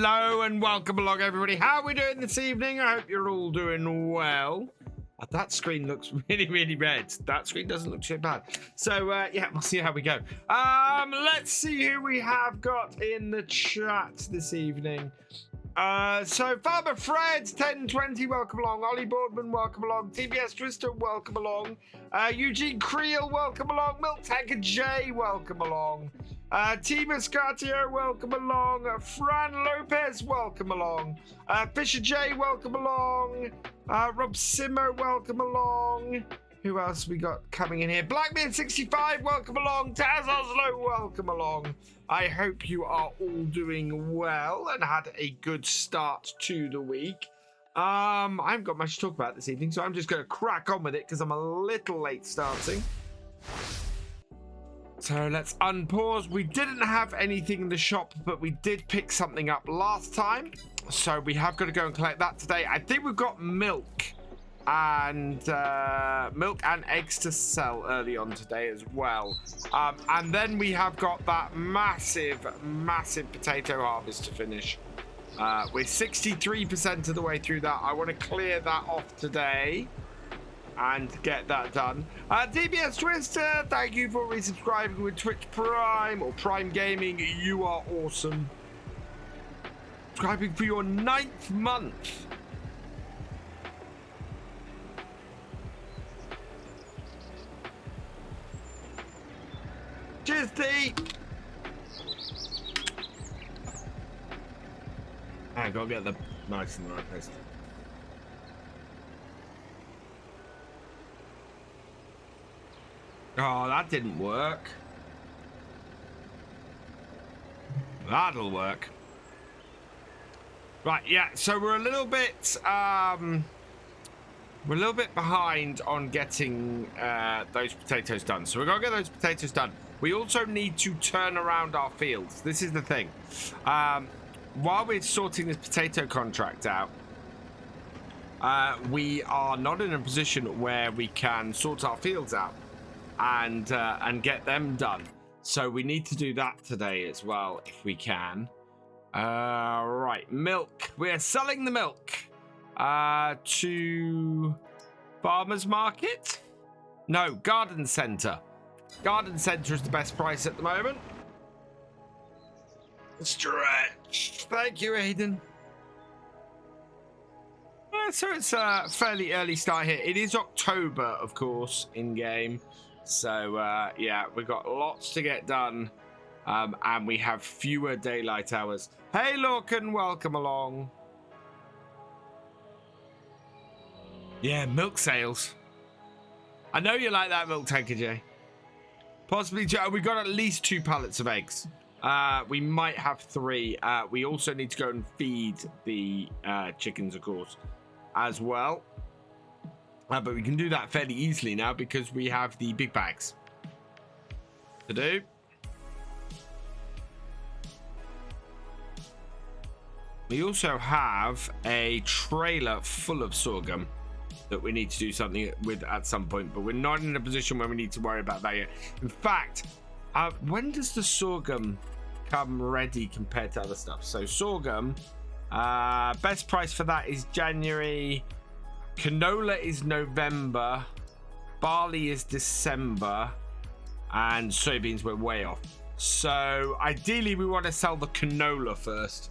Hello and welcome along, everybody. How are we doing this evening? I hope you're all doing well. That screen looks really, really red. That screen doesn't look too bad. So, yeah, we'll see how we go. Let's see who we have got in the chat this evening. So Farmer Fred 1020, welcome along. Ollie Boardman, welcome along. TBS Twister, welcome along. Eugene Creel, welcome along. FarmCatGR, welcome along. Team Escatio, welcome along. Fran Lopez, welcome along. Thefisherj, welcome along. Rob Simo, welcome along. Who else we got coming in here? Blackbeard65, welcome along. Taz Oslo, welcome along. I hope you are all doing well and had a good start to the week. I haven't got much to talk about this evening, so I'm just going to crack on with it because I'm a little late starting. So let's unpause. We didn't have anything in the shop, but we did pick something up last time. So we have got to go and collect that today. I think we've got milk and eggs to sell early on today as well. And then we have got that massive potato harvest to finish. We're 63% of the way through that. I want to clear that off today and get that done. DBS Twister, thank you for resubscribing with Twitch Prime or Prime Gaming. You are awesome. Subscribing for your 9th month. Cheers, D. I gotta get the nice in the right place. Oh, that didn't work. That'll work. Right, yeah. So we're a little bit behind on getting those potatoes done. So we're gonna get those potatoes done. We also need to turn around our fields. This is the thing. While we're sorting this potato contract out, we are not in a position where we can sort our fields out and get them done. So we need to do that today as well, if we can. Right, milk. We're selling the milk to Farmers Market. No, Garden Centre. Garden Centre is the best price at the moment. Stretch. Thank you, Aiden. So it's a fairly early start here. It is October, of course, in game. So yeah, we've got lots to get done, and we have fewer daylight hours. Hey, Lorcan, welcome along. Yeah, milk sales. I know you like that milk tanker, Jay. Possibly, we got at least 2 pallets of eggs. We might have 3. We also need to go and feed the chickens, of course, as well. But we can do that fairly easily now because we have the big bags to do. We also have a trailer full of sorghum that we need to do something with at some point, but we're not in a position where we need to worry about that yet. In fact, when does the sorghum come ready compared to other stuff? So sorghum, best price for that is January. Canola is November, barley is December, and soybeans we're way off. So ideally we want to sell the canola first.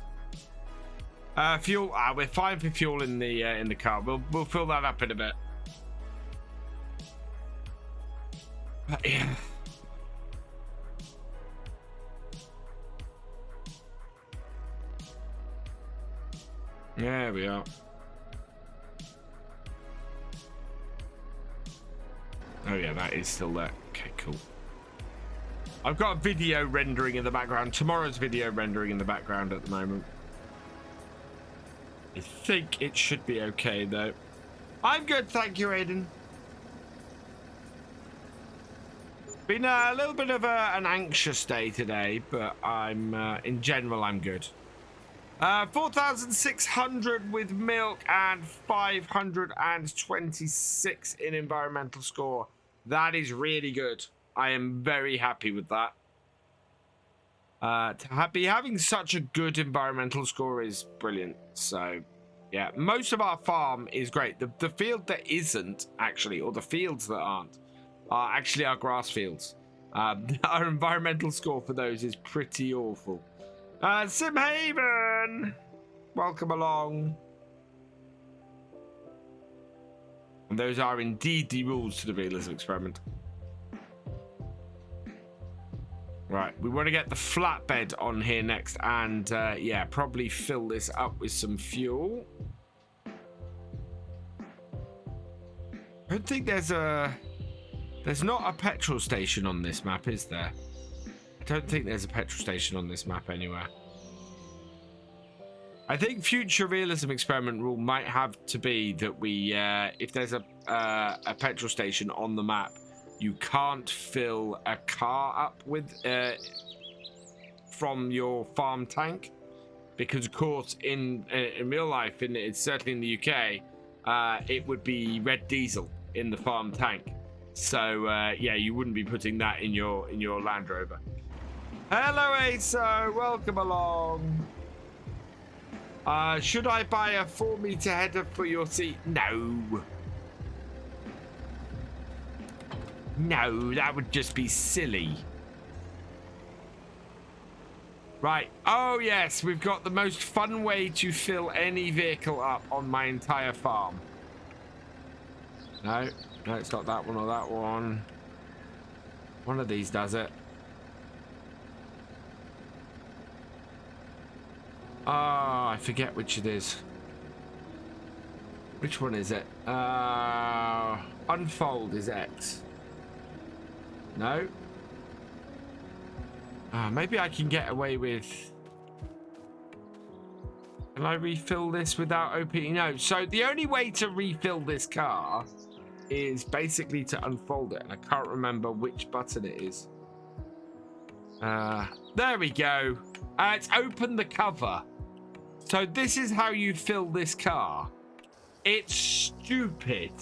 Fuel, we're fine for fuel in the car. We'll fill that up in a bit. But yeah. There we are. Oh yeah, that is still there. Okay, cool. I've got a video rendering in the background. Tomorrow's video rendering in the background at the moment. I think it should be okay though. I'm good, thank you, Aiden. Been a little bit of an anxious day today, but I'm in general I'm good. 4,600 with milk and 526 in environmental score. That is really good. I am very happy with that. To be having such a good environmental score is brilliant. So, yeah, most of our farm is great. The field that isn't, actually, or the fields that aren't, are actually our grass fields. Our environmental score for those is pretty awful. Simhaven, welcome along. And those are indeed the rules to the realism experiment. Right, we want to get the flatbed on here next and, yeah, probably fill this up with some fuel. I don't think there's not a petrol station on this map, is there? I don't think there's a petrol station on this map anywhere. I think future realism experiment rule might have to be that we, if there's a petrol station on the map, you can't fill a car up with from your farm tank, because of course in real life, it's certainly in the UK, it would be red diesel in the farm tank. So yeah, you wouldn't be putting that in your Land Rover. Hello, Aso, welcome along. Should I buy a 4-meter header for your seat? No. No, that would just be silly. Right. Oh, yes. We've got the most fun way to fill any vehicle up on my entire farm. No, it's not that one or that one. One of these does it. Oh, I forget which it is. Which one is it? Unfold is X. No. Maybe I can get away with... Can I refill this without opening? No. So the only way to refill this car is basically to unfold it. And I can't remember which button it is. There we go. It's open the cover. So this is how you fill this car. It's stupid.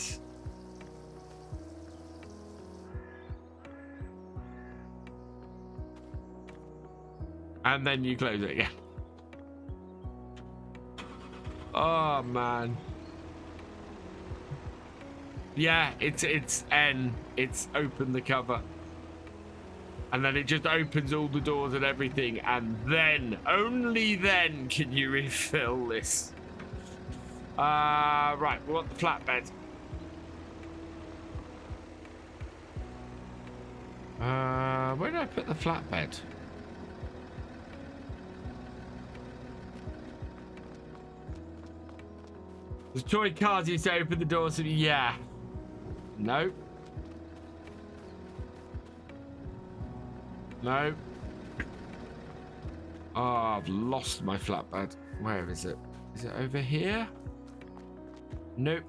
And then you close it again. Oh man. Yeah, it's N. It's open the cover. And then it just opens all the doors and everything, and then, only then, can you refill this. Right, we want the flatbed. Where did I put the flatbed? The toy cars used to open the doors to me. Yeah. Nope. No. Oh, I've lost my flatbed. Where is it? Is it over here? Nope.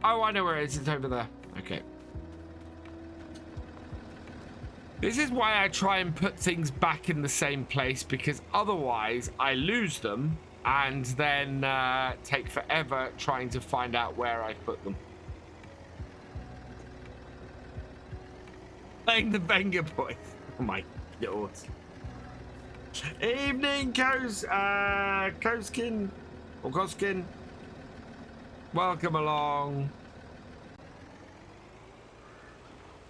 Oh, I know where it is. It's over there. Okay. This is why I try and put things back in the same place, because otherwise I lose them and then take forever trying to find out where I put them. Playing the Banger Boy. Oh my god. Evening, Koskin. Or Koskin. Welcome along.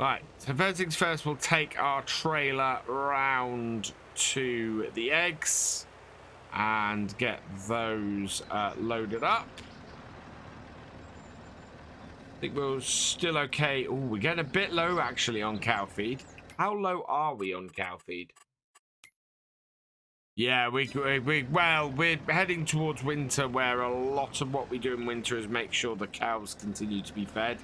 Right, so first things first, we'll take our trailer round to the eggs and get those loaded up. I think we're still okay. Oh, we're getting a bit low actually on cow feed. How low are we on cow feed? Yeah, we're heading towards winter, where a lot of what we do in winter is make sure the cows continue to be fed.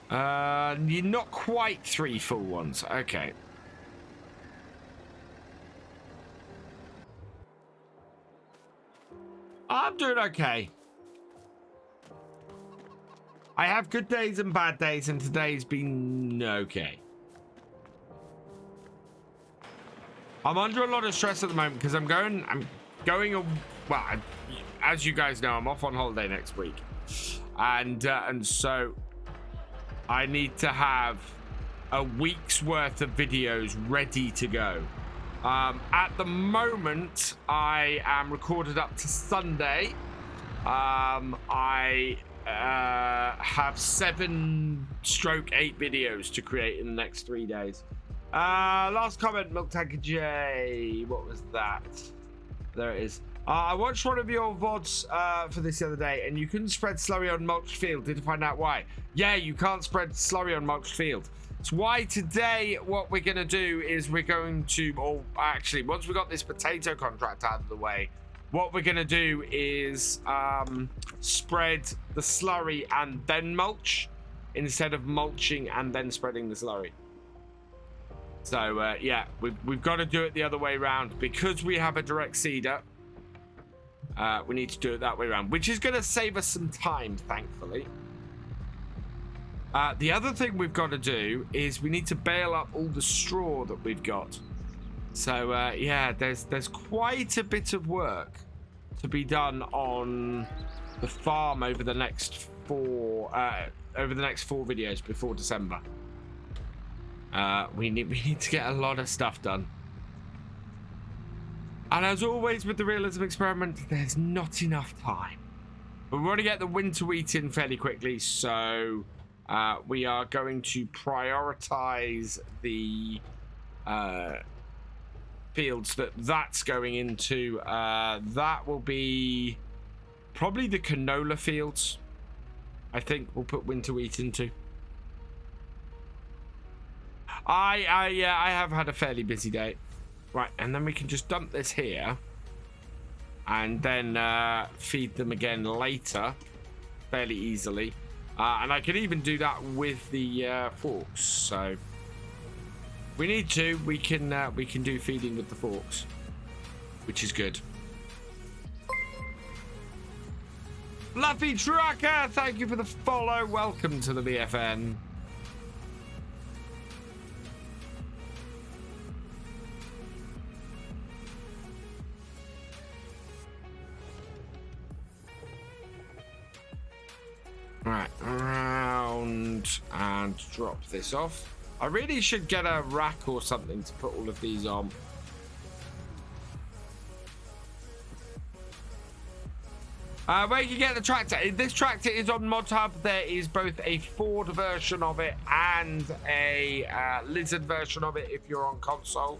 You're not quite 3 full ones. Okay. I'm doing okay. I have good days and bad days, and today's been okay. I'm under a lot of stress at the moment because I'm going, well, as you guys know, I'm off on holiday next week. and so I need to have a week's worth of videos ready to go. At the moment, I am recorded up to Sunday. I have 7/8 videos to create in the next 3 days. Last comment, FarmCatGR. What was that? There it is. I watched one of your VODs for this the other day, and you couldn't spread slurry on mulched field. Did you find out why? Yeah, you can't spread slurry on mulched field. It's why today what we're going to do is we're going to, or actually, once we got this potato contract out of the way, what we're going to do is spread the slurry and then mulch, instead of mulching and then spreading the slurry. So, yeah, we've got to do it the other way around. Because we have a direct seeder, we need to do it that way around, which is going to save us some time, thankfully. The other thing we've got to do is we need to bale up all the straw that we've got. So, yeah, there's quite a bit of work to be done on the farm over the next 4 videos before December. We need to get a lot of stuff done. And as always with the realism experiment, there's not enough time. But we want to get the winter wheat in fairly quickly, so we are going to prioritize the fields that's going into. That will be probably the canola fields. I think we'll put winter wheat into. I have had a fairly busy day. Right, and then we can just dump this here and then feed them again later fairly easily. And I can even do that with the forks. So we need to. We can do feeding with the forks, which is good. Fluffy Trucker, thank you for the follow. Welcome to the BFN. Right, around and drop this off. I really should get a rack or something to put all of these on. Where you can get the tractor. This tractor is on Mod Hub. There is both a Ford version of it and a Lizard version of it if you're on console.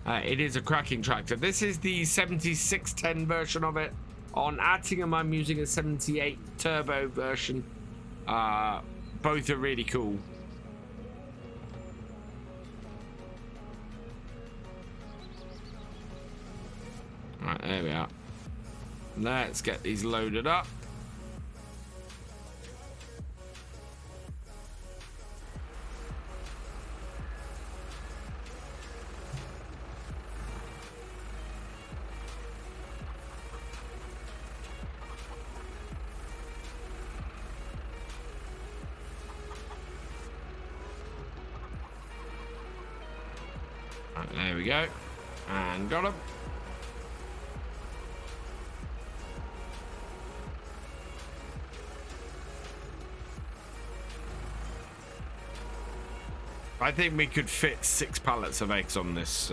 It is a cracking tractor. This is the 7610 version of it. On Attingham, I'm using a 78 turbo version. Both are really cool. Right, there we are. Let's get these loaded up. Right, there we go. And got them. I think we could fit 6 pallets of eggs on this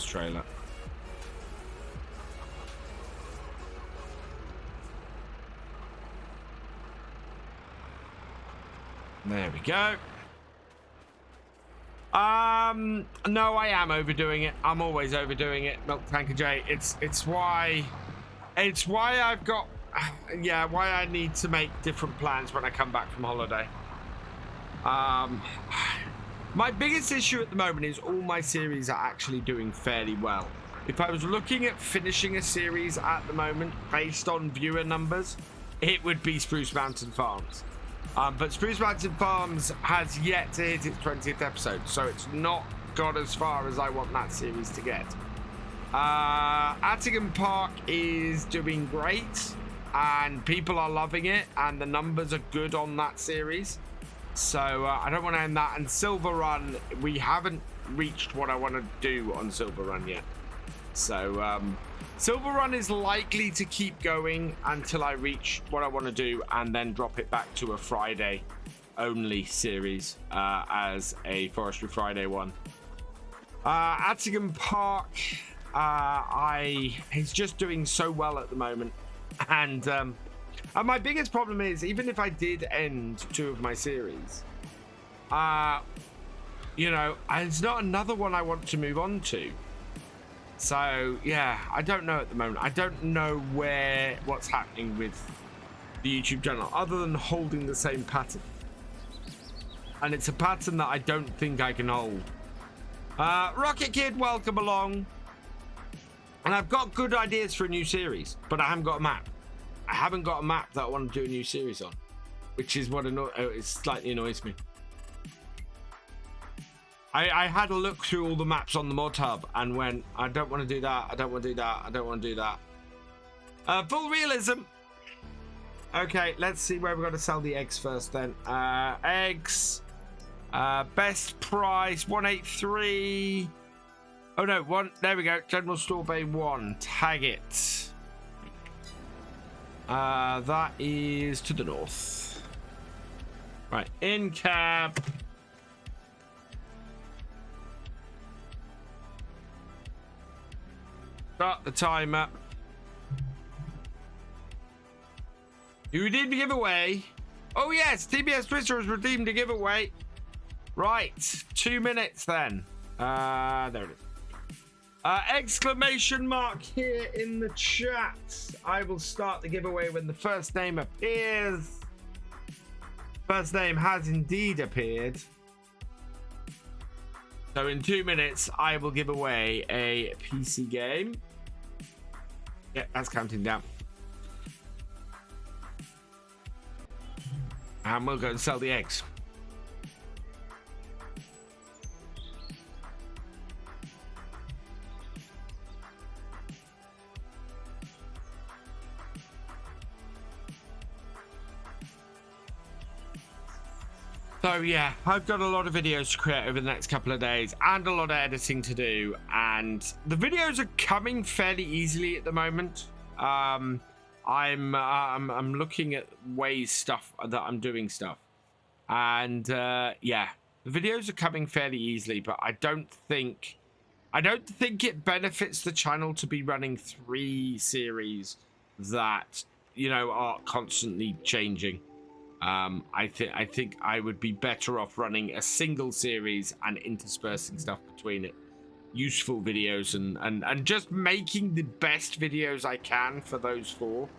trailer. There we go. No, I am overdoing it. I'm always overdoing it, FarmCatGR. It's why I've got, yeah, why I need to make different plans when I come back from holiday. My biggest issue at the moment is all my series are actually doing fairly well. If I was looking at finishing a series at the moment based on viewer numbers, it would be Spruce Mountain Farms. But Spruce Mountain Farms has yet to hit its 20th episode, so it's not got as far as I want that series to get. Attingham Park is doing great, and people are loving it, and the numbers are good on that series. So I don't want to end that. And Silver Run, we haven't reached what I want to do on Silver Run yet. So Silver Run is likely to keep going until I reach what I want to do, and then drop it back to a Friday only series as a Forestry Friday one. Attingham Park, he's just doing so well at the moment, and my biggest problem is, even if I did end 2 of my series, you know, it's not another one I want to move on to. So yeah, I don't know at the moment. I don't know what's happening with the YouTube channel other than holding the same pattern, and it's a pattern that I don't think I can hold. Rocket Kid, welcome along. And I've got good ideas for a new series, but I haven't got a map. I haven't got a map that I want to do a new series on, which is what it slightly annoys me. I had a look through all the maps on the mod hub and went, I don't want to do that. I don't want to do that. I don't want to do that. Full realism. Okay, let's see where we're going to sell the eggs first then. Eggs. Best price 183. Oh no, there we go. General Store Bay 1. Tag it. That is to the north. Right, in cab. Start the timer. You redeemed a giveaway. Oh yes, TBS Twitter has redeemed a giveaway. Right, 2 minutes then. There it is. Exclamation mark here in the chat. I will start the giveaway when the first name appears. First name has indeed appeared. So in 2 minutes, I will give away a PC game. Yeah, that's counting down. And we'll go and sell the eggs. So yeah, I've got a lot of videos to create over the next couple of days and a lot of editing to do, and the videos are coming fairly easily at the moment. I'm looking at stuff that I'm doing stuff, and yeah, the videos are coming fairly easily, but I don't think it benefits the channel to be running 3 series that, you know, are constantly changing. I think I would be better off running a single series and interspersing stuff between it. Useful videos and just making the best videos I can for those 4.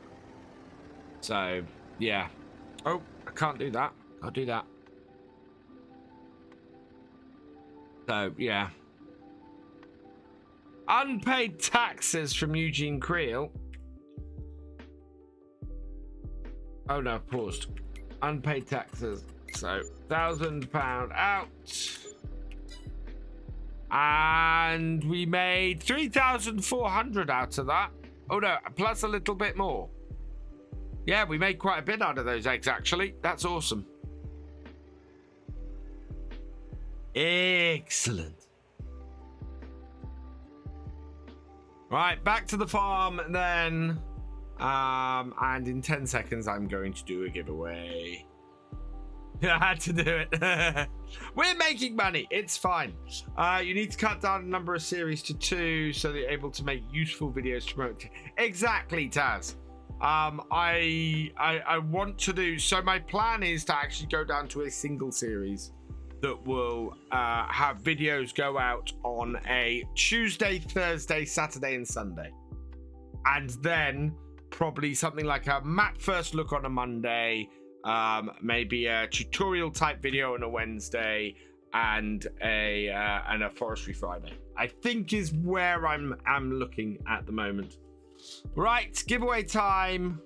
So, yeah. Oh, I can't do that. I'll do that. So, yeah. Unpaid taxes from Eugene Creel. Oh no, paused. Unpaid taxes, so £1,000 out, and we made 3,400 out of that. Oh no, plus a little bit more. Yeah, we made quite a bit out of those eggs, actually. That's awesome. Excellent. Right, back to the farm then. And in 10 seconds, I'm going to do a giveaway. I had to do it. We're making money. It's fine. You need to cut down the number of series to 2 so that you're able to make useful videos to promote. Exactly, Taz. I want to do, so my plan is to actually go down to a single series that will have videos go out on a Tuesday, Thursday, Saturday, and Sunday. And then probably something like a map first look on a Monday, maybe a tutorial type video on a Wednesday, and a forestry Friday. I think is where I'm looking at the moment. Right, giveaway time.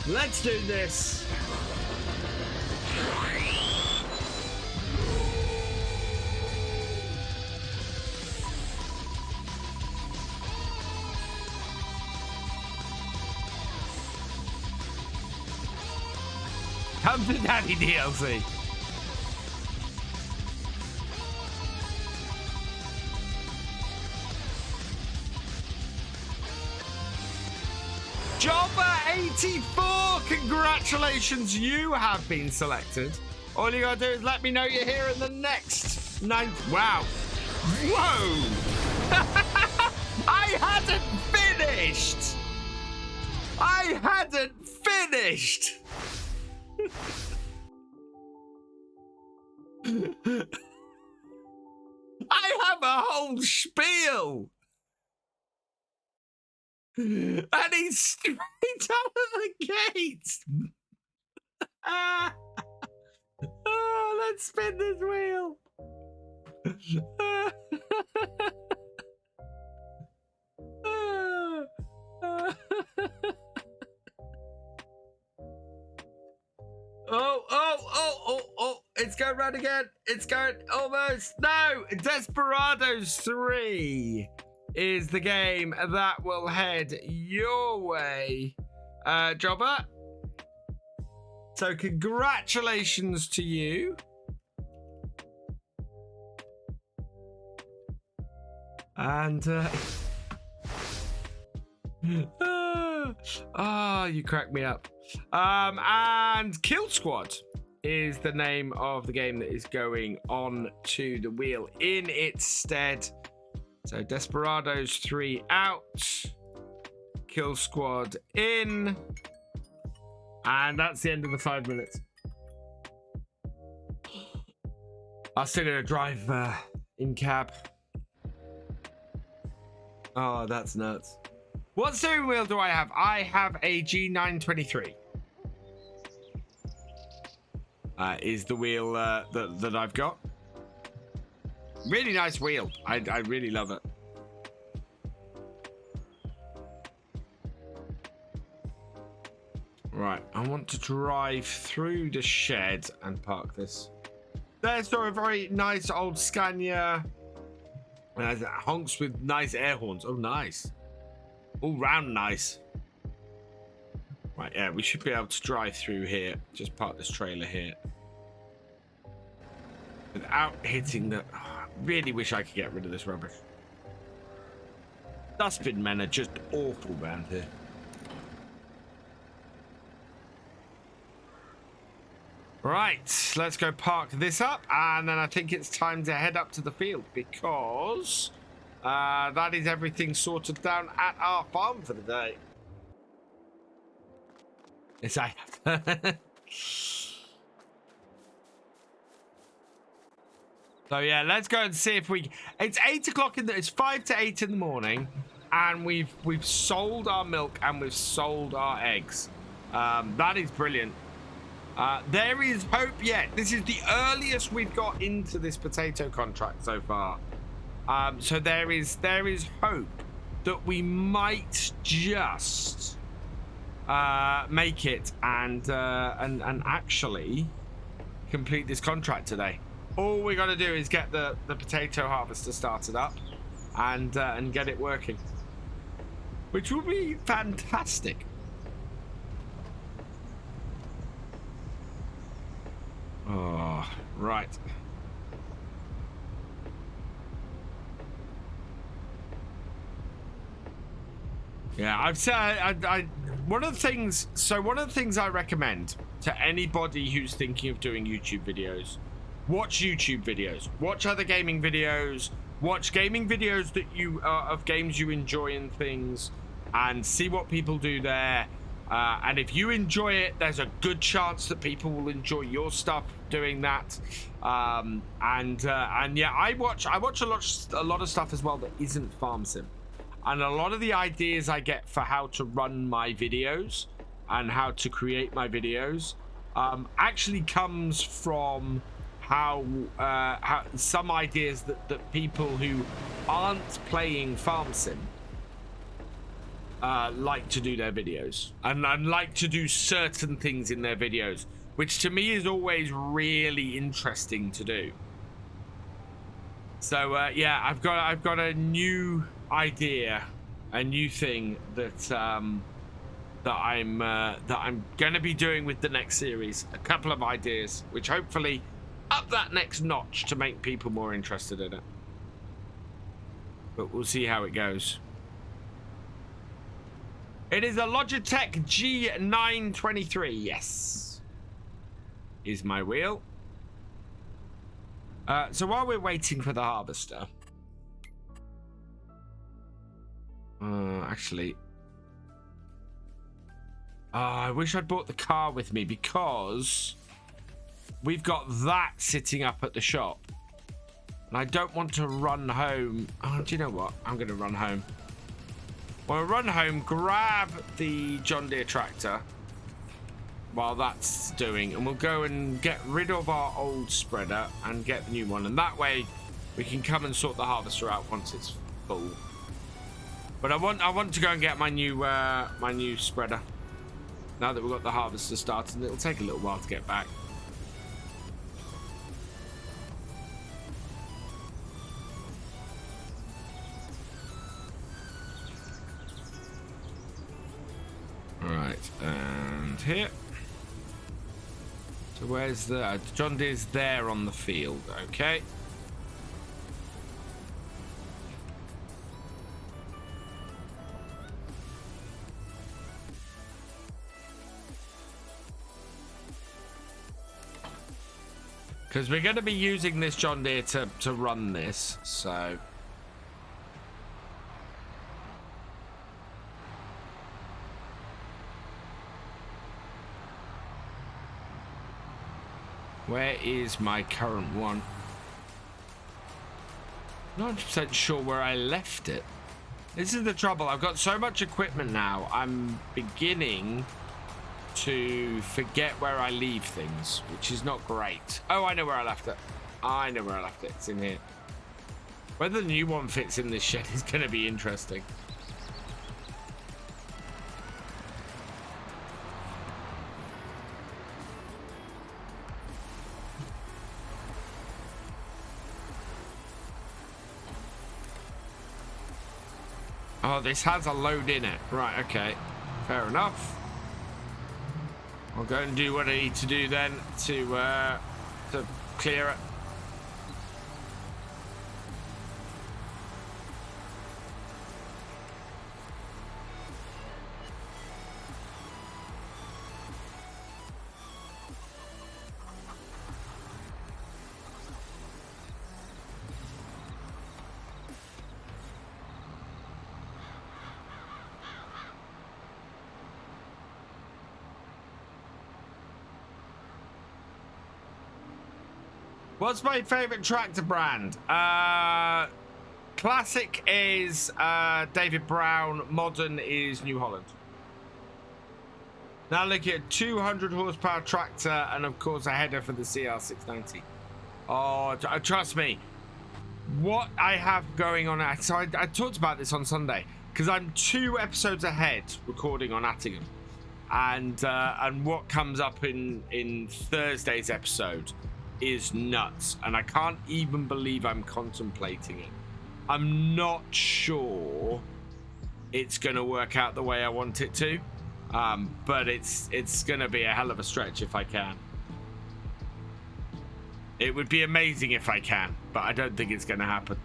Let's do this. Come to Daddy DLC. Jobber84, congratulations, you have been selected. All you gotta do is let me know you're here in the next 9. Wow. Whoa! I hadn't finished! I hadn't finished! I have a whole spiel! And he's straight out of the gate! Oh, let's spin this wheel! Oh, it's going round again. It's going almost. No, Desperados 3 is the game that will head your way, Jobber. So congratulations to you. And you cracked me up. And Kill Squad is the name of the game that is going on to the wheel in its stead. So Desperados 3 out, Kill Squad in, and that's the end of the 5 minutes. I'm still gonna drive in cab. Oh, that's nuts. What steering wheel do I have? I have a G923. Is the wheel that I've got. Really nice wheel. I really love it. Right, I want to drive through the shed and park this. There's a very nice old Scania. Honks with nice air horns. Oh, nice. All round nice. Right, yeah, we should be able to drive through here. Just park this trailer here. Without hitting the... Oh, I really wish I could get rid of this rubbish. Dustbin men are just awful around here. Right, let's go park this up, and then I think it's time to head up to the field because that is everything sorted down at our farm for the day. Yes, I have. So yeah, let's go and see if we. It's 8 o'clock in the. It's 5 to 8 in the morning, and we've sold our milk and we've sold our eggs. That is brilliant. There is hope yet. This is the earliest we've got into this potato contract so far. So there is hope that we might just make it and actually complete this contract today. All we got to do is get the potato harvester started up and get it working, which will be fantastic. Oh, right. Yeah, I've said one of the things I recommend to anybody who's thinking of doing YouTube videos, watch YouTube videos, watch other gaming videos, watch gaming videos that you of games you enjoy and things, and see what people do there. And if you enjoy it, there's a good chance that people will enjoy your stuff doing that. And yeah, I watch a lot of stuff as well that isn't farm sim, and a lot of the ideas I get for how to run my videos and how to create my videos actually comes from how some ideas that people who aren't playing farm sim like to do their videos and like to do certain things in their videos, which to me is always really interesting to do. So yeah, I've got a new idea, a new thing that I'm gonna be doing with the next series. A couple of ideas which hopefully up that next notch to make people more interested in it, but we'll see how it goes. It is a Logitech G923. Yes. Is my wheel. So while we're waiting for the harvester. Actually. I wish I'd brought the car with me because we've got that sitting up at the shop. And I don't want to run home. Oh, do you know what? I'm going to run home. Well, run home, grab the John Deere tractor while that's doing, and we'll go and get rid of our old spreader and get the new one. And that way we can come and sort the harvester out once it's full. But I want to go and get my new spreader. Now that we've got the harvester started, and it'll take a little while to get back. Right, and here. So where's the John Deere's there on the field? Okay. Because we're going to be using this John Deere to run this, so. Where is my current one? Not 100% sure where I left it. This is the trouble. I've got so much equipment now. I'm beginning to forget where I leave things, which is not great. Oh, I know where I left it. I know where I left it. It's in here. Whether the new one fits in this shed is going to be interesting. Oh, this has a load in it. Right, okay. Fair enough. I'll go and do what I need to do then to clear it. What's my favorite tractor brand? Classic is David Brown. Modern is New Holland. Now look at 200 horsepower tractor and of course a header for the CR690. Oh, trust me. What I have going on, so I talked about this on Sunday because I'm 2 episodes ahead recording on Attingham, and what comes up in Thursday's episode is nuts, and I can't even believe I'm contemplating it. I'm not sure it's gonna work out the way I want it to, but it's gonna be a hell of a stretch if I can. It would be amazing if I can, but I don't think it's gonna happen.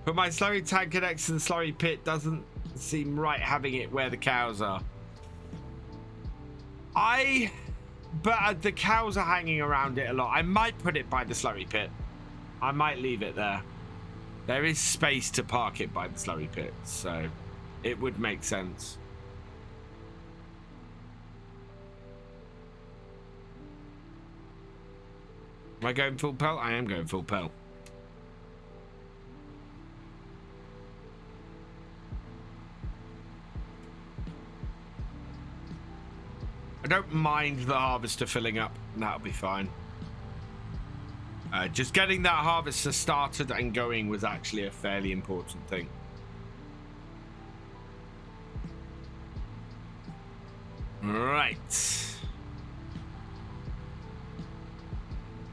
But my slurry tank connects to the slurry pit doesn't seem right having it where the cows are. But the cows are hanging around it a lot. I might put it by the slurry pit. I might leave it there. There is space to park it by the slurry pit, so it would make sense. Am I going full pelt? I am going full pelt. I don't mind the harvester filling up. That'll be fine. Just getting that harvester started and going was actually a fairly important thing. Right.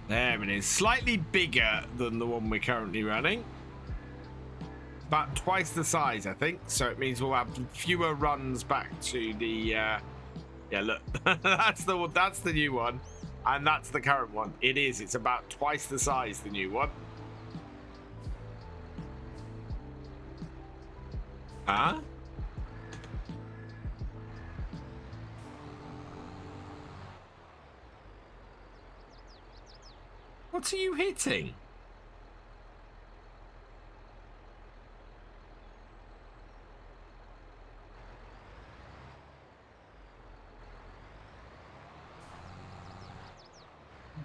There it is. Slightly bigger than the one we're currently running. About twice the size, I think. So it means we'll have fewer runs back to the... yeah, look. That's the new one. And that's the current one. It is. It's about twice the size, the new one. Huh? What are you hitting?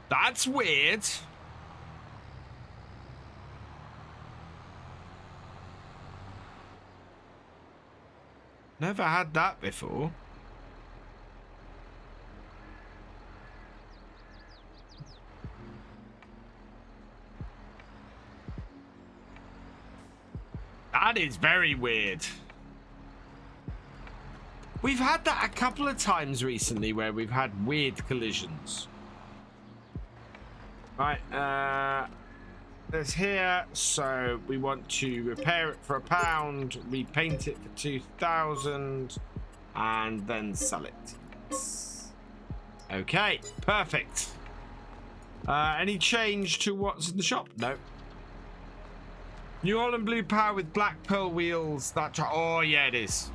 That's weird. Never had that before. That is very weird. We've had that a couple of times recently where we've had weird collisions. Right, there's here, so we want to repair it for £1, repaint it for 2,000, and then sell it. Okay, perfect. Any change to what's in the shop? No. New Holland blue power with black pearl wheels. Oh yeah, it is.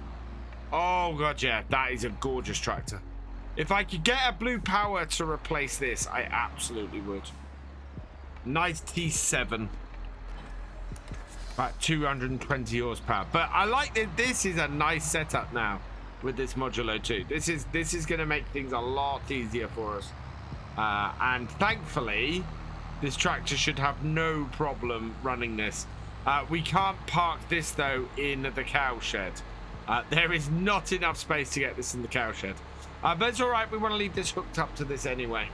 Oh god, yeah, that is a gorgeous tractor. If I could get a blue power to replace this, I absolutely would. Nice T7. About 220 horsepower. But I like that this is a nice setup now with this Modulo 2. This is going to make things a lot easier for us. And thankfully, this tractor should have no problem running this. We can't park this, though, in the cow shed. There is not enough space to get this in the cow shed. But it's all right. We want to leave this hooked up to this anyway.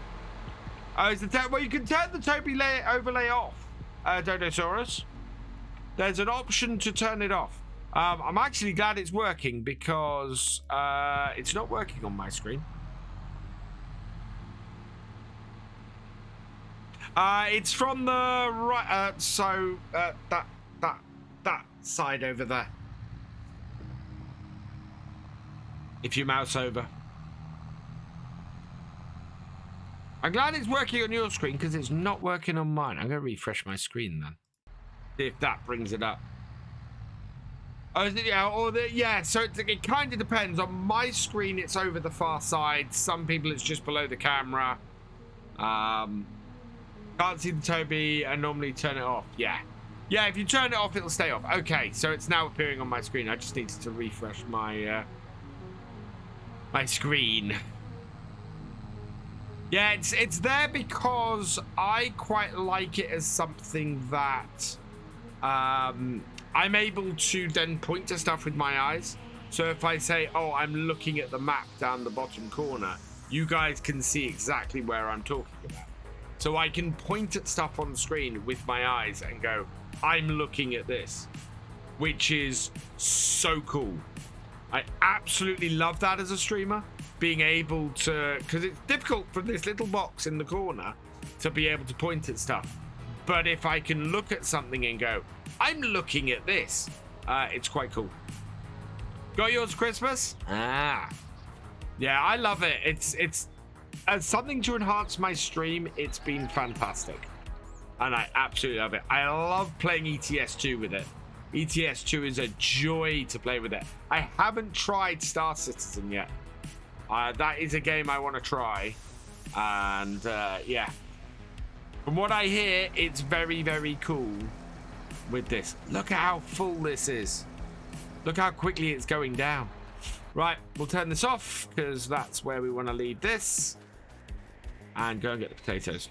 Oh, is the well, you can turn the Toby overlay off, Dodosaurus. There's an option to turn it off. I'm actually glad it's working because it's not working on my screen. It's from the right, that side over there. If you mouse over. I'm glad it's working on your screen because it's not working on mine. I'm going to refresh my screen then. See if that brings it up. Oh, is it, yeah, so it kind of depends. On my screen, it's over the far side. Some people, it's just below the camera. Can't see the Toby. I normally turn it off. Yeah. Yeah, if you turn it off, it'll stay off. Okay, so it's now appearing on my screen. I just needed to refresh my my screen. Yeah, it's there because I quite like it as something that I'm able to then point to stuff with my eyes. So if I say, oh, I'm looking at the map down the bottom corner, you guys can see exactly where I'm talking about. So I can point at stuff on the screen with my eyes and go, I'm looking at this, which is so cool. I absolutely love that as a streamer, being able to, because it's difficult from this little box in the corner to be able to point at stuff. But if I can look at something and go, I'm looking at this, it's quite cool. Got yours for Christmas? Ah. Yeah, I love it. It's as something to enhance my stream, it's been fantastic. And I absolutely love it. I love playing ETS2 with it. ETS2 is a joy to play with it. I haven't tried Star Citizen yet. That is a game I want to try. And yeah. From what I hear, it's very, very cool with this. Look at how full this is. Look how quickly it's going down. Right, we'll turn this off because that's where we want to leave this. And go and get the potatoes.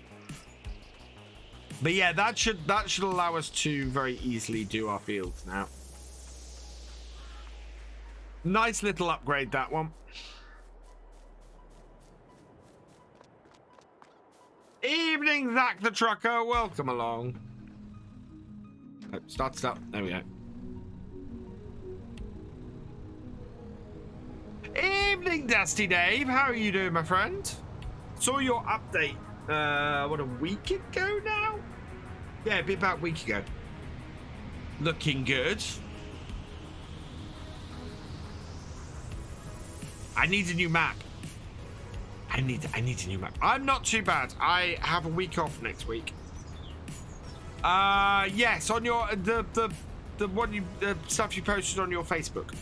But yeah, that should allow us to very easily do our fields now. Nice little upgrade, that one. Evening, Zach the Trucker. Welcome along. Oh, start. There we go. Evening, Dusty Dave. How are you doing, my friend? Saw your update, what, a week ago now? Yeah, it'd be about a week ago. Looking good. I need a new map. I need a new map. I'm not too bad. I have a week off next week. Yes, on your the one you the stuff you posted on your Facebook.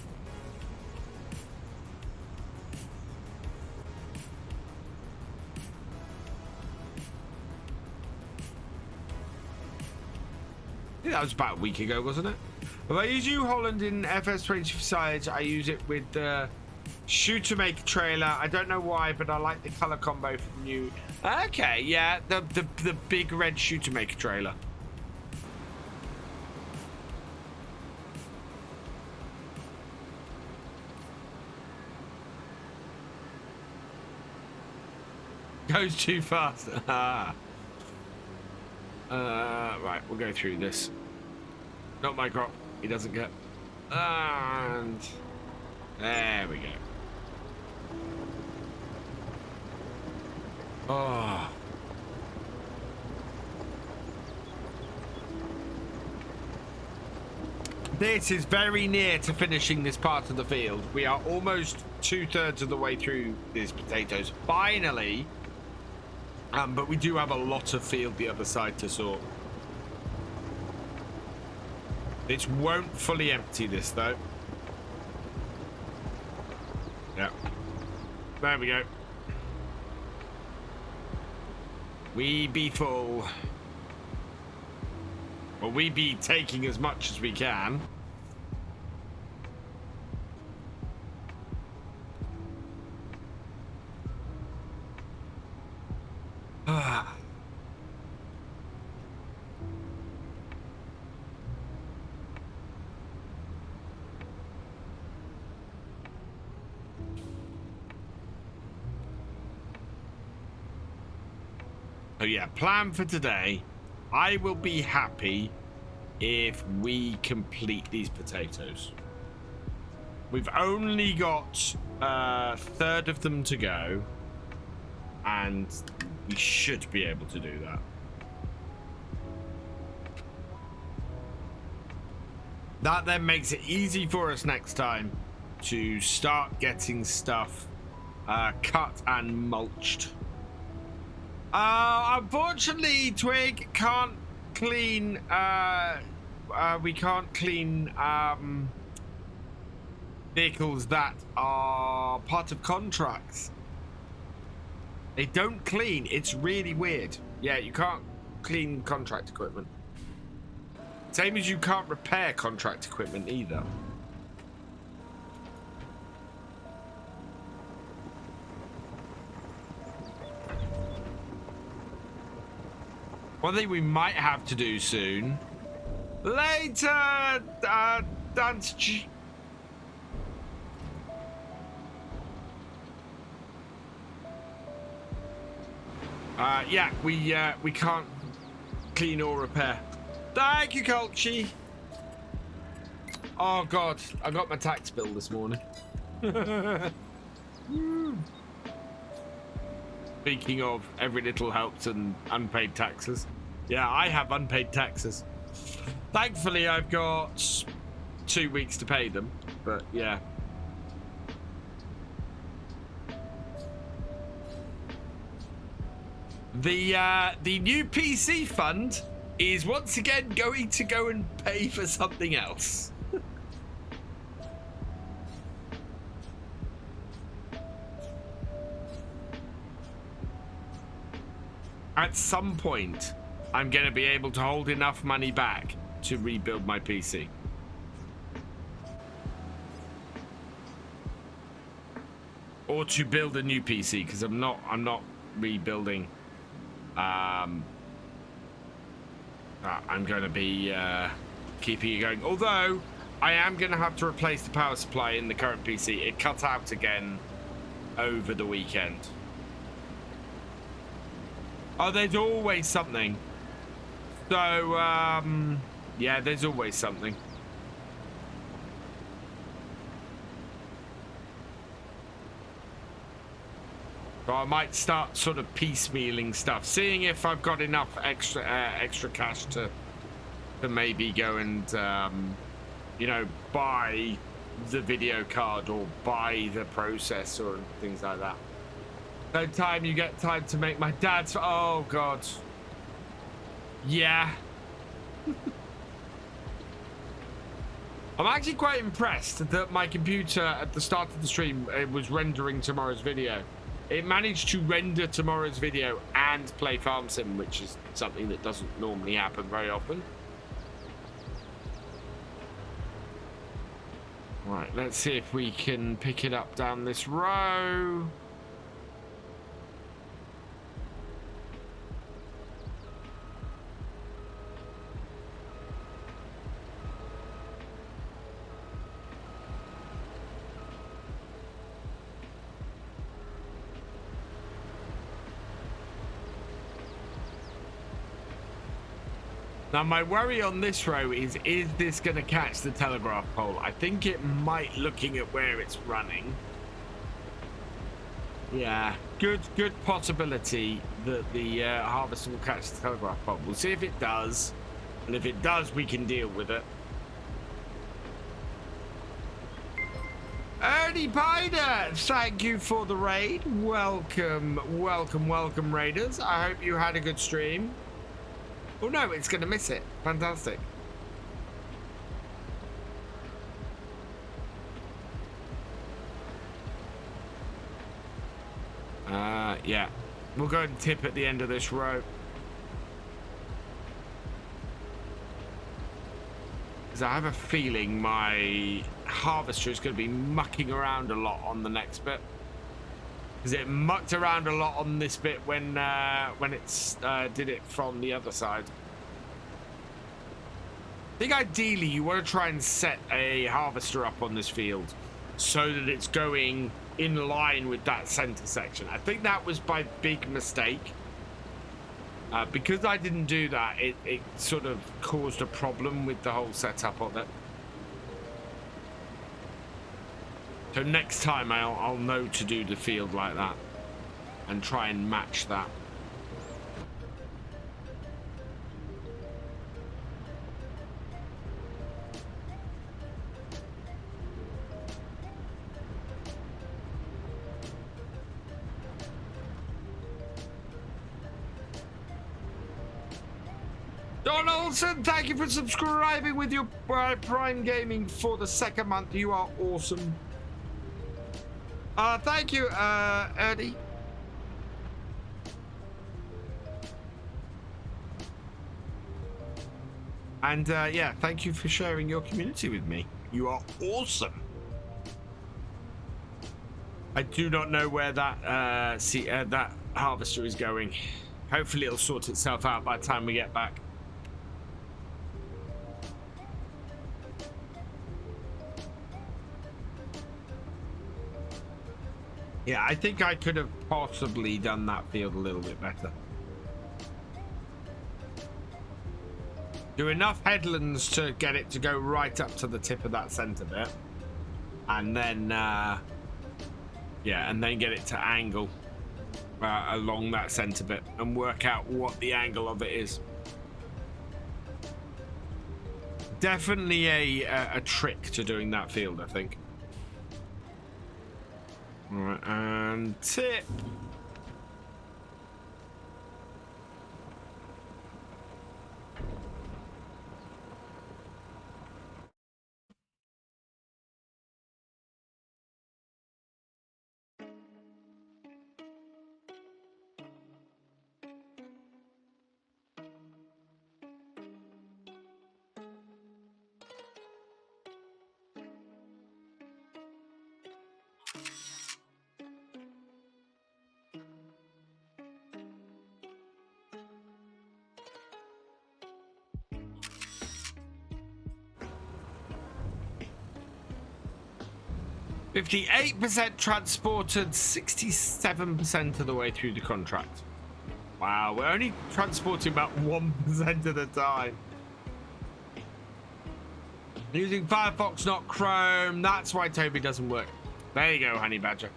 Yeah, that was about a week ago, wasn't it? If I use New Holland in FS20 sides, I use it with the Shooter Maker trailer. I don't know why, but I like the color combo from you. Okay, yeah, the big red Shooter Maker trailer. Goes too fast. Right, we'll go through this. Not my crop. He doesn't get. And there we go. Oh. This is very near to finishing this part of the field. We are almost 2/3 of the way through these potatoes. Finally. But we do have a lot of field the other side to sort. It won't fully empty this though. Yeah. There we go. We be full. Well, we be taking as much as we can. So yeah, plan for today. I will be happy if we complete these potatoes. We've only got a third of them to go, and we should be able to do that. That then makes it easy for us next time to start getting stuff cut and mulched. Unfortunately, Twig can't clean. We can't clean vehicles that are part of contracts. They don't clean. It's really weird. Yeah, you can't clean contract equipment. Same as you can't repair contract equipment either. One thing we might have to do soon. Later, dance. Yeah, we can't clean or repair. Thank you, Colchi. Oh God, I got my tax bill this morning. Speaking of, every little helps and unpaid taxes. Yeah, I have unpaid taxes. Thankfully, I've got 2 weeks to pay them, but yeah. The new PC fund is once again going to go and pay for something else. At some point, I'm going to be able to hold enough money back to rebuild my PC. Or to build a new PC, because I'm not rebuilding. I'm going to be keeping it going. Although, I am going to have to replace the power supply in the current PC. It cut out again over the weekend. Oh, there's always something. So, yeah, there's always something. So I might start sort of piecemealing stuff, seeing if I've got enough extra cash to maybe go and, you know, buy the video card or buy the processor and things like that. No time, you get time to make my dad's. Oh God. Yeah. I'm actually quite impressed that my computer at the start of the stream was rendering tomorrow's video. It managed to render tomorrow's video and play Farm Sim, which is something that doesn't normally happen very often. Right, let's see if we can pick it up down this row. Now, my worry on this row is this going to catch the telegraph pole? I think it might, looking at where it's running. Yeah, good possibility that the harvester will catch the telegraph pole. We'll see if it does, and if it does, we can deal with it. Ernie Pider, thank you for the raid. Welcome, raiders. I hope you had a good stream. Oh no, it's going to miss it. Fantastic. Yeah. We'll go and tip at the end of this row. Because I have a feeling my harvester is going to be mucking around a lot on the next bit. Because it mucked around a lot on this bit when it's did it from the other side. I think ideally you want to try and set a harvester up on this field so that it's going in line with that center section. I think that was my big mistake. Because I didn't do that, it sort of caused a problem with the whole setup of it. So next time I'll know to do the field like that and try and match that. Don Olsen, thank you for subscribing with your Prime Gaming for the second month. You are awesome. Thank you, Ernie. And yeah, thank you for sharing your community with me. You are awesome. I do not know where that that harvester is going. Hopefully it'll sort itself out by the time we get back. Yeah, I think I could have possibly done that field a little bit better. Do enough headlands to get it to go right up to the tip of that center bit. And then, yeah, and then get it to angle along that center bit and work out what the angle of it is. Definitely a trick to doing that field, I think. All right, and tip. %, transported 67% of the way through the contract. Wow, we're only transporting about 1% at a time. Using Firefox, not Chrome. That's why Toby doesn't work. There you go, Honey Badger.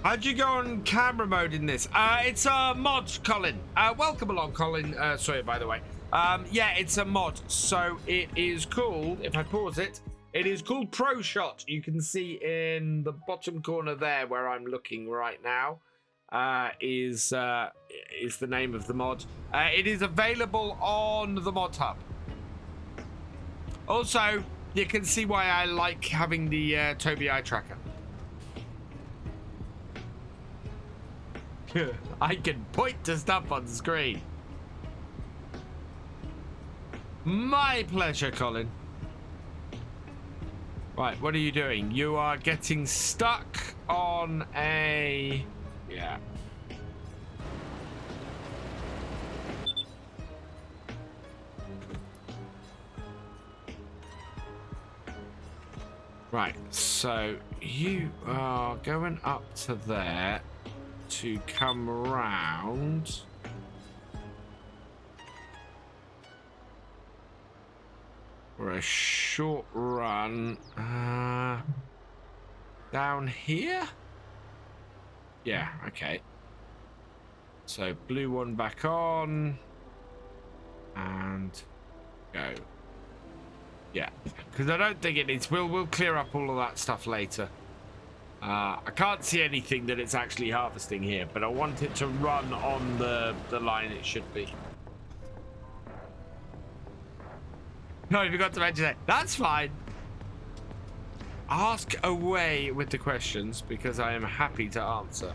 How'd you go on camera mode in this? It's a mod, Colin. Welcome along, Colin. Sorry, by the way. Yeah, it's a mod. So it is called, if I pause it, it is called Pro Shot. You can see in the bottom corner there where I'm looking right now is the name of the mod. It is available on the mod hub. Also, you can see why I like having the Toby eye tracker. I can point to stuff on screen. My pleasure, Colin. Right, what are you doing? You are getting stuck on a... Yeah. Right, so you are going up to there to come around. For a short run. Down here? Yeah, okay. So blue one back on. And go. Yeah, because I don't think it needs... We'll clear up all of that stuff later. I can't see anything that it's actually harvesting here, but I want it to run on the line it should be. No, I forgot to mention that. That's fine. Ask away with the questions because I am happy to answer.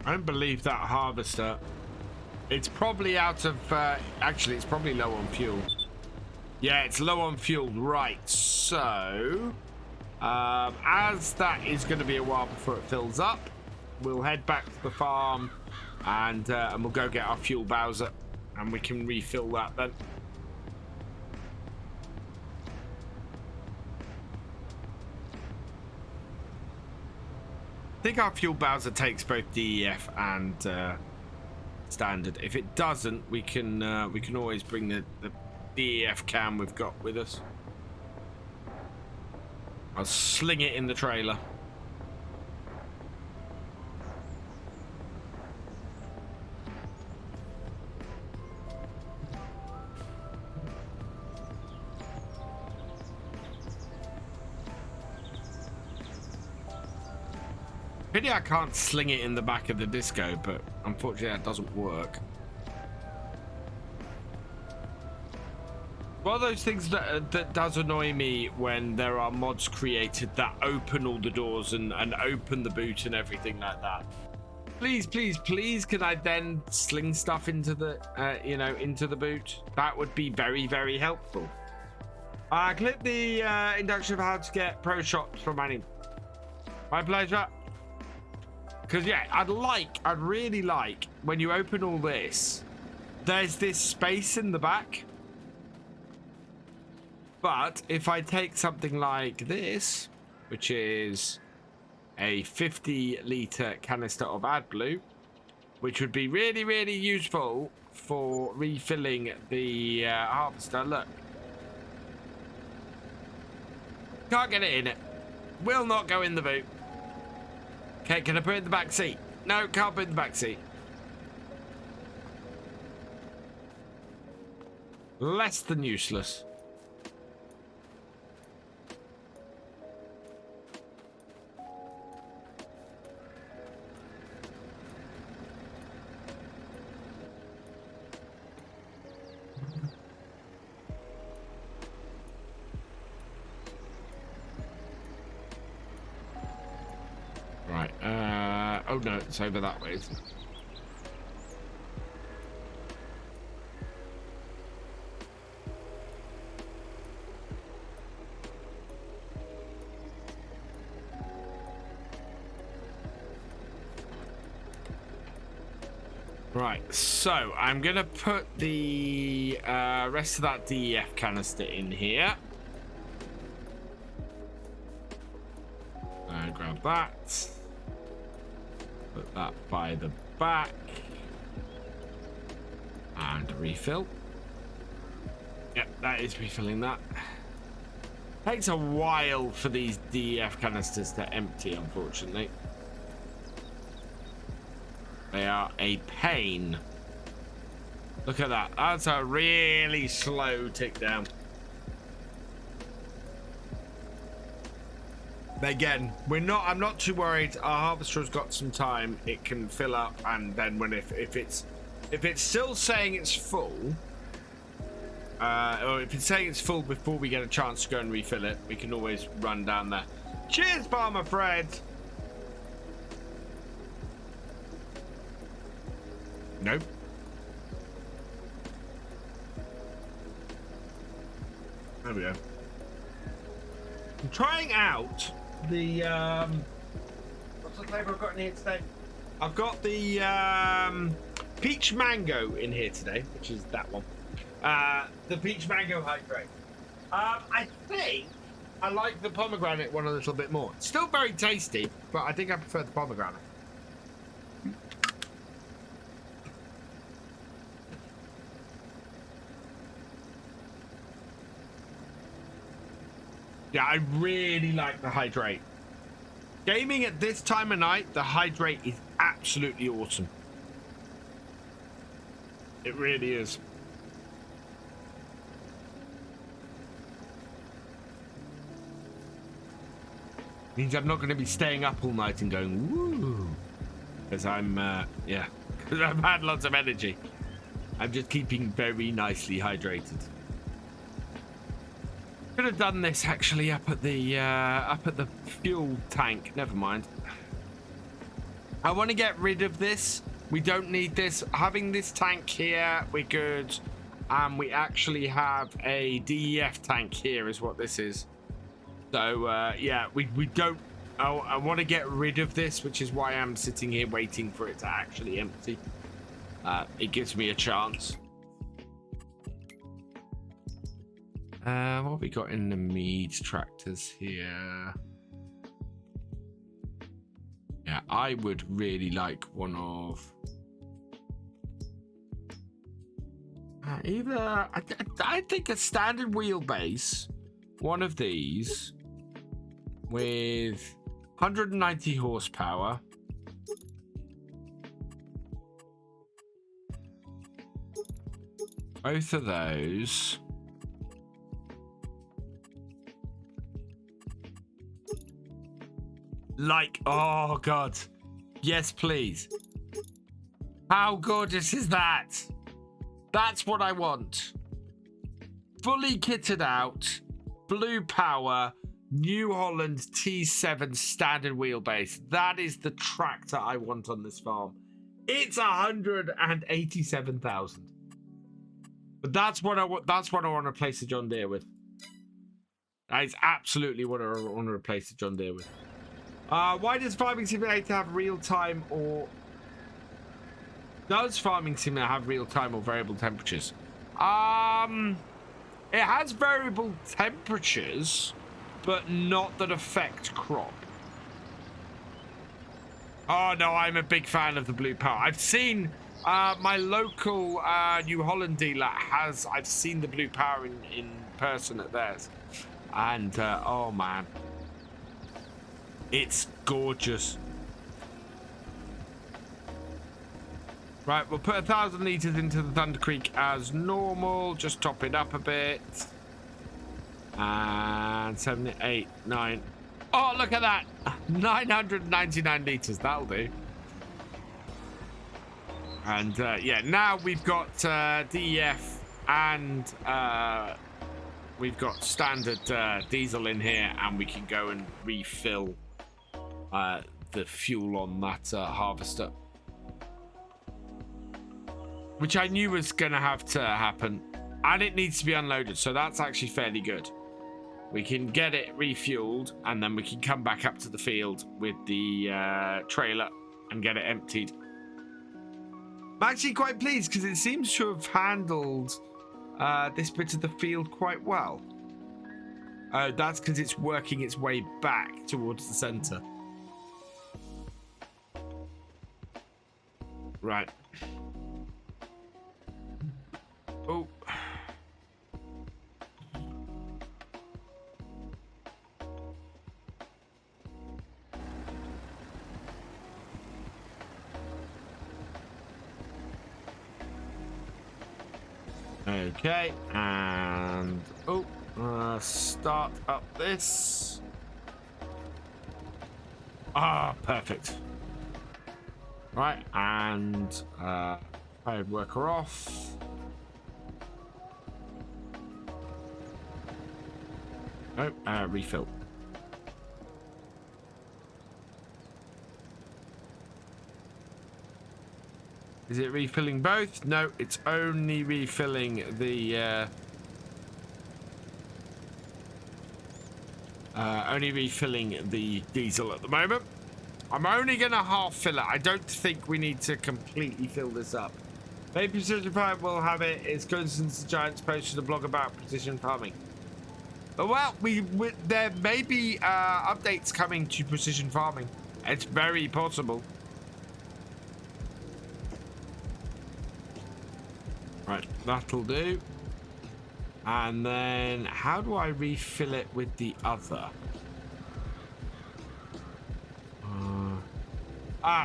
I don't believe that harvester. It's probably out of... actually, it's probably low on fuel. Yeah, it's low on fuel. Right, so... as that is going to be a while before it fills up, we'll head back to the farm and we'll go get our fuel Bowser and we can refill that then. I think our fuel Bowser takes both DEF and standard. If it doesn't, we can always bring the DEF can we've got with us. I'll sling it in the trailer. Pity I can't sling it in the back of the disco, but unfortunately that doesn't work. One of those things that does annoy me when there are mods created that open all the doors and open the boot and everything like that. Please, please, please, can I then sling stuff into the, into the boot? That would be very, very helpful. Click the induction of how to get pro shots from Annie. My pleasure. Because yeah, I'd really like when you open all this, there's this space in the back. But if I take something like this, which is a 50-litre canister of AdBlue, which would be really, really useful for refilling the harvester. Look. Can't get it in it. Will not go in the boot. Okay, can I put it in the back seat? No, can't put it in the back seat. Less than useless. Oh no, it's over that way, isn't it? Right, so I'm gonna put the rest of that DEF canister in here. Grab that. Put that by the back. And refill. Yep, that is refilling that. Takes a while for these DEF canisters to empty, unfortunately. They are a pain. Look at that. That's a really slow tick down. Again, I'm not too worried. Our harvester's got some time. It can fill up, and then if it's still saying it's full, or if it's saying it's full before we get a chance to go and refill it, we can always run down there. Cheers, Farmer Fred. Nope. There we go. I'm trying out the what's the flavor I've got in here today? I've got the peach mango in here today, which is that one. The peach mango hydrate. I think I like the pomegranate one a little bit more. It's still very tasty, but I think I prefer the pomegranate. Yeah, I really like the hydrate. Gaming at this time of night, the hydrate is absolutely awesome. It really is. Means I'm not going to be staying up all night and going, woo. Because I'm, yeah, because I've had lots of energy. I'm just keeping very nicely hydrated. Could have done this actually up at the fuel tank. Never mind. I want to get rid of this. We don't need this. Having this tank here, we're good. We actually have a DEF tank here, is what this is. So yeah, we don't. I want to get rid of this, which is why I'm sitting here waiting for it to actually empty. It gives me a chance. What have we got in the mead tractors here? Yeah, I would really like one of either. I think a standard wheelbase, one of these with 190 horsepower. Both of those. Like, oh god, yes please. How gorgeous is that? That's what I want. Fully kitted out, blue power, New Holland T7 standard wheelbase. That is the tractor I want on this farm. It's 187,000. But that's what I want. That's what I want to replace the John Deere with. That is absolutely what I want to replace the John Deere with. Why does Farming Simulator have real time or does Farming Simulator have real time or variable temperatures? It has variable temperatures, but not that affect crop. Oh no, I'm a big fan of the blue power. I've seen my local New Holland dealer has. I've seen the blue power in person at theirs, and oh man. It's gorgeous. Right, we'll put 1,000 litres into the Thunder Creek as normal. Just top it up a bit. And 7, 8, 9. Oh, look at that. 999 litres. That'll do. And yeah, now we've got DEF and we've got standard diesel in here, and we can go and refill the fuel on that harvester, which I knew was gonna have to happen, and it needs to be unloaded, so that's actually fairly good. We can get it refueled, and then we can come back up to the field with the trailer and get it emptied. I'm actually quite pleased because it seems to have handled this bit of the field quite well. That's because it's working its way back towards the center. Right. Oh. Okay, and start up this. Ah, perfect. Right, and fired worker off. Oh, refill. Is it refilling both? No, it's only refilling the diesel at the moment. I'm only gonna half fill it. I don't think we need to completely fill this up. Maybe Precision Farm will have it. It's good since the Giants posted a blog about precision farming. Well, there may be updates coming to precision farming. It's very possible. Right, that'll do. And then how do I refill it with the other?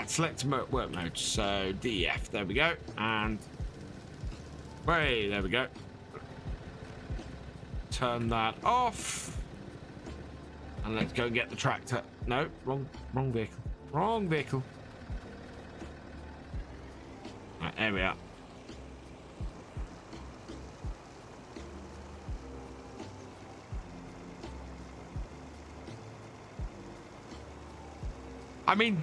Select work mode. So DF, there we go. And there we go. Turn that off. And let's go and get the tractor. No, wrong vehicle. Wrong vehicle. Right, there we are. I mean,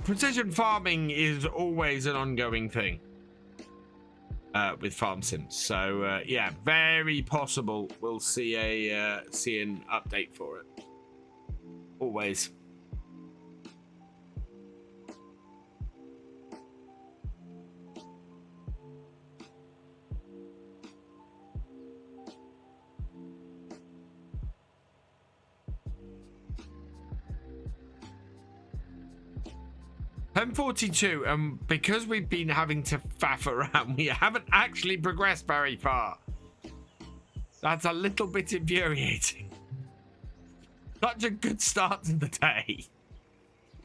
precision farming is always an ongoing thing with farm sims. So yeah, very possible we'll see an update for it. Always. M42, and because we've been having to faff around, we haven't actually progressed very far. That's a little bit infuriating. Such a good start to the day.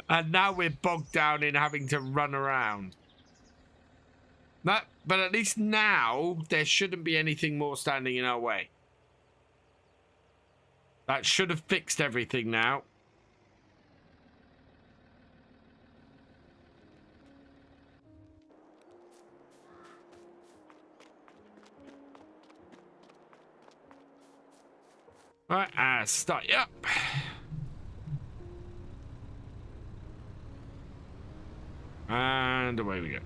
And now we're bogged down in having to run around. But at least now, there shouldn't be anything more standing in our way. That should have fixed everything now. Right, start you up. And away we go.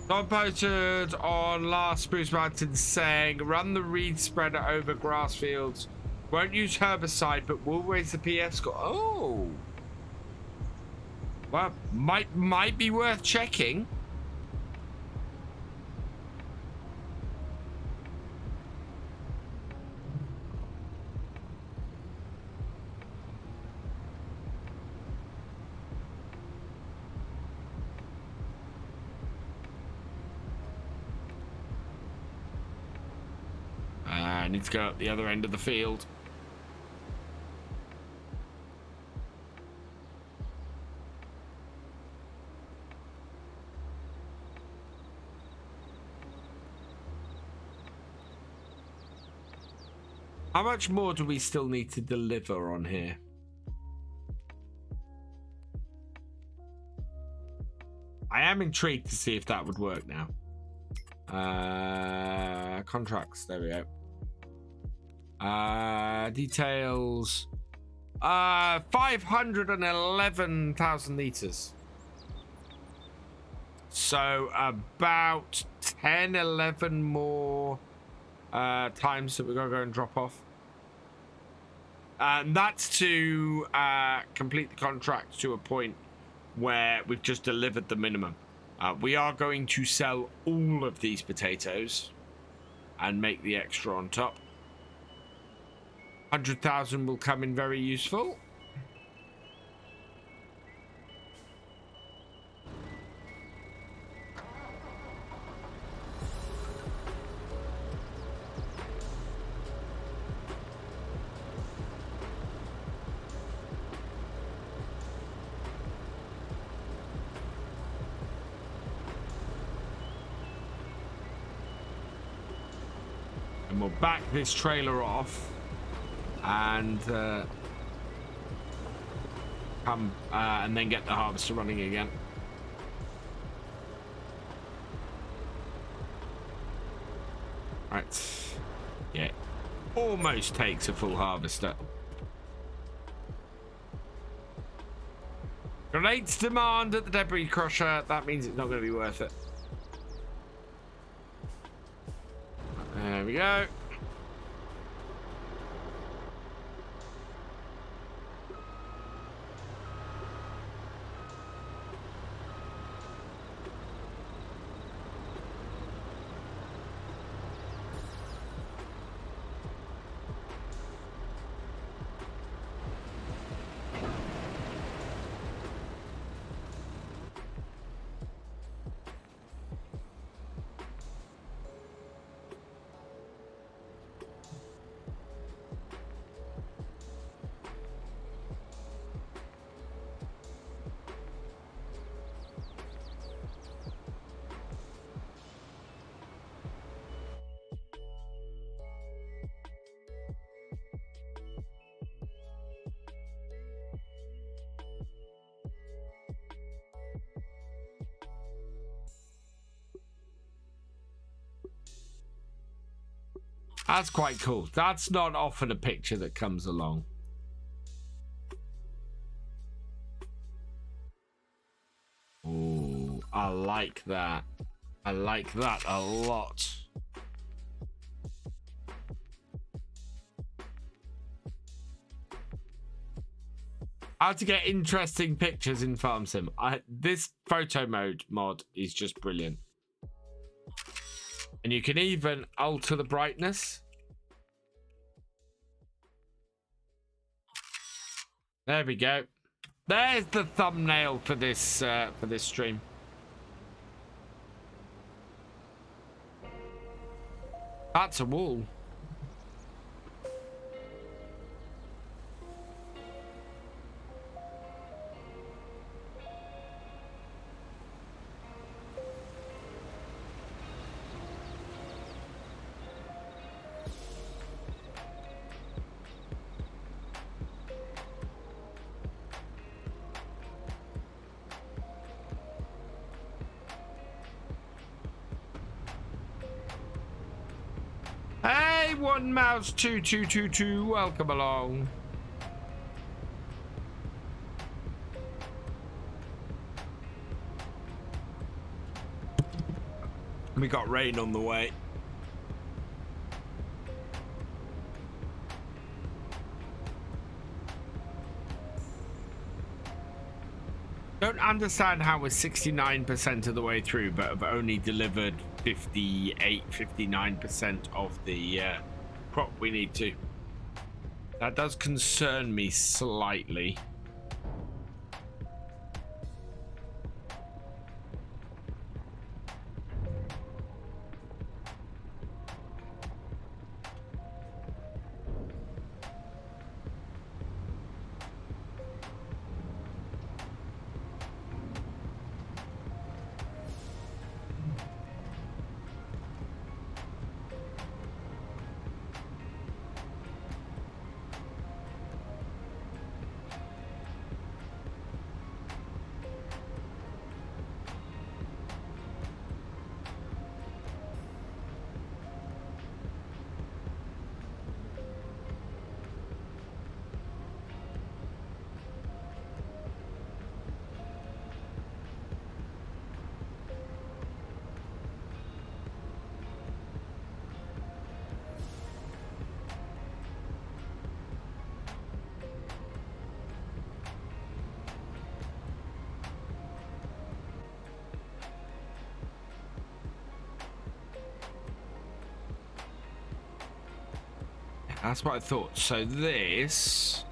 I posted on last Spruce Mountain saying run the reed spreader over grass fields. Won't use herbicide, but will raise the PF score. Oh, well, might be worth checking. I need to go up the other end of the field. How much more do we still need to deliver on here? I am intrigued to see if that would work now. Contracts, there we go. Details. 511,000 liters. So about 10, 11 more times that we're gonna go and drop off. And that's to complete the contract to a point where we've just delivered the minimum. We are going to sell all of these potatoes and make the extra on top. 100,000 will come in very useful. And we'll back this trailer off and come and then get the harvester running again. Right. Yeah. Almost takes a full harvester. Grenades demand at the debris crusher. That means it's not going to be worth it. There we go. That's quite cool. That's not often a picture that comes along. Oh, I like that. I like that a lot. How to get interesting pictures in Farm Sim. This photo mode mod is just brilliant. And you can even alter the brightness. There we go. There's the thumbnail for this stream. That's a wall. Hey, One Mouse 2222, welcome along. We got rain on the way. Don't understand how we're 69% of the way through, but have only delivered 59% of the crop we need to. That does concern me slightly. That's what I thought. So this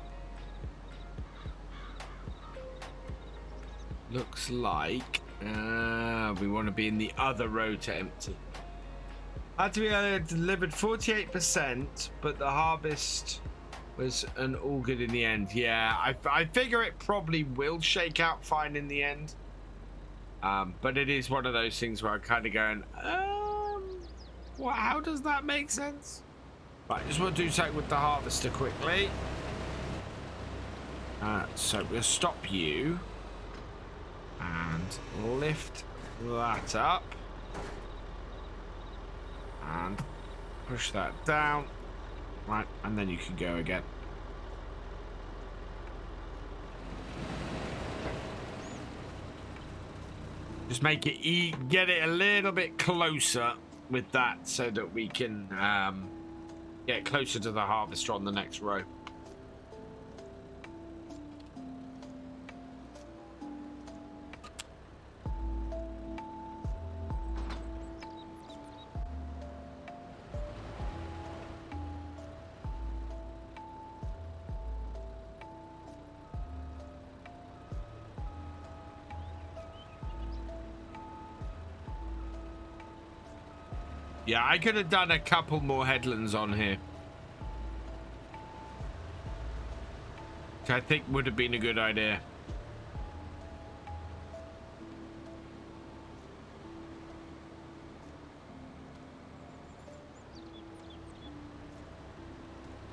looks like we want to be in the other row to empty. Had to be delivered 48%, but the harvest was an all good in the end. Yeah, I figure it probably will shake out fine in the end. But it is one of those things where I'm kind of going, well, how does that make sense? Right, just want to do something with the harvester quickly. So we'll stop you and lift that up and push that down. Right, and then you can go again. Just make it get it a little bit closer with that so that we can get closer to the harvester on the next row. Yeah, I could have done a couple more headlands on here, which I think would have been a good idea.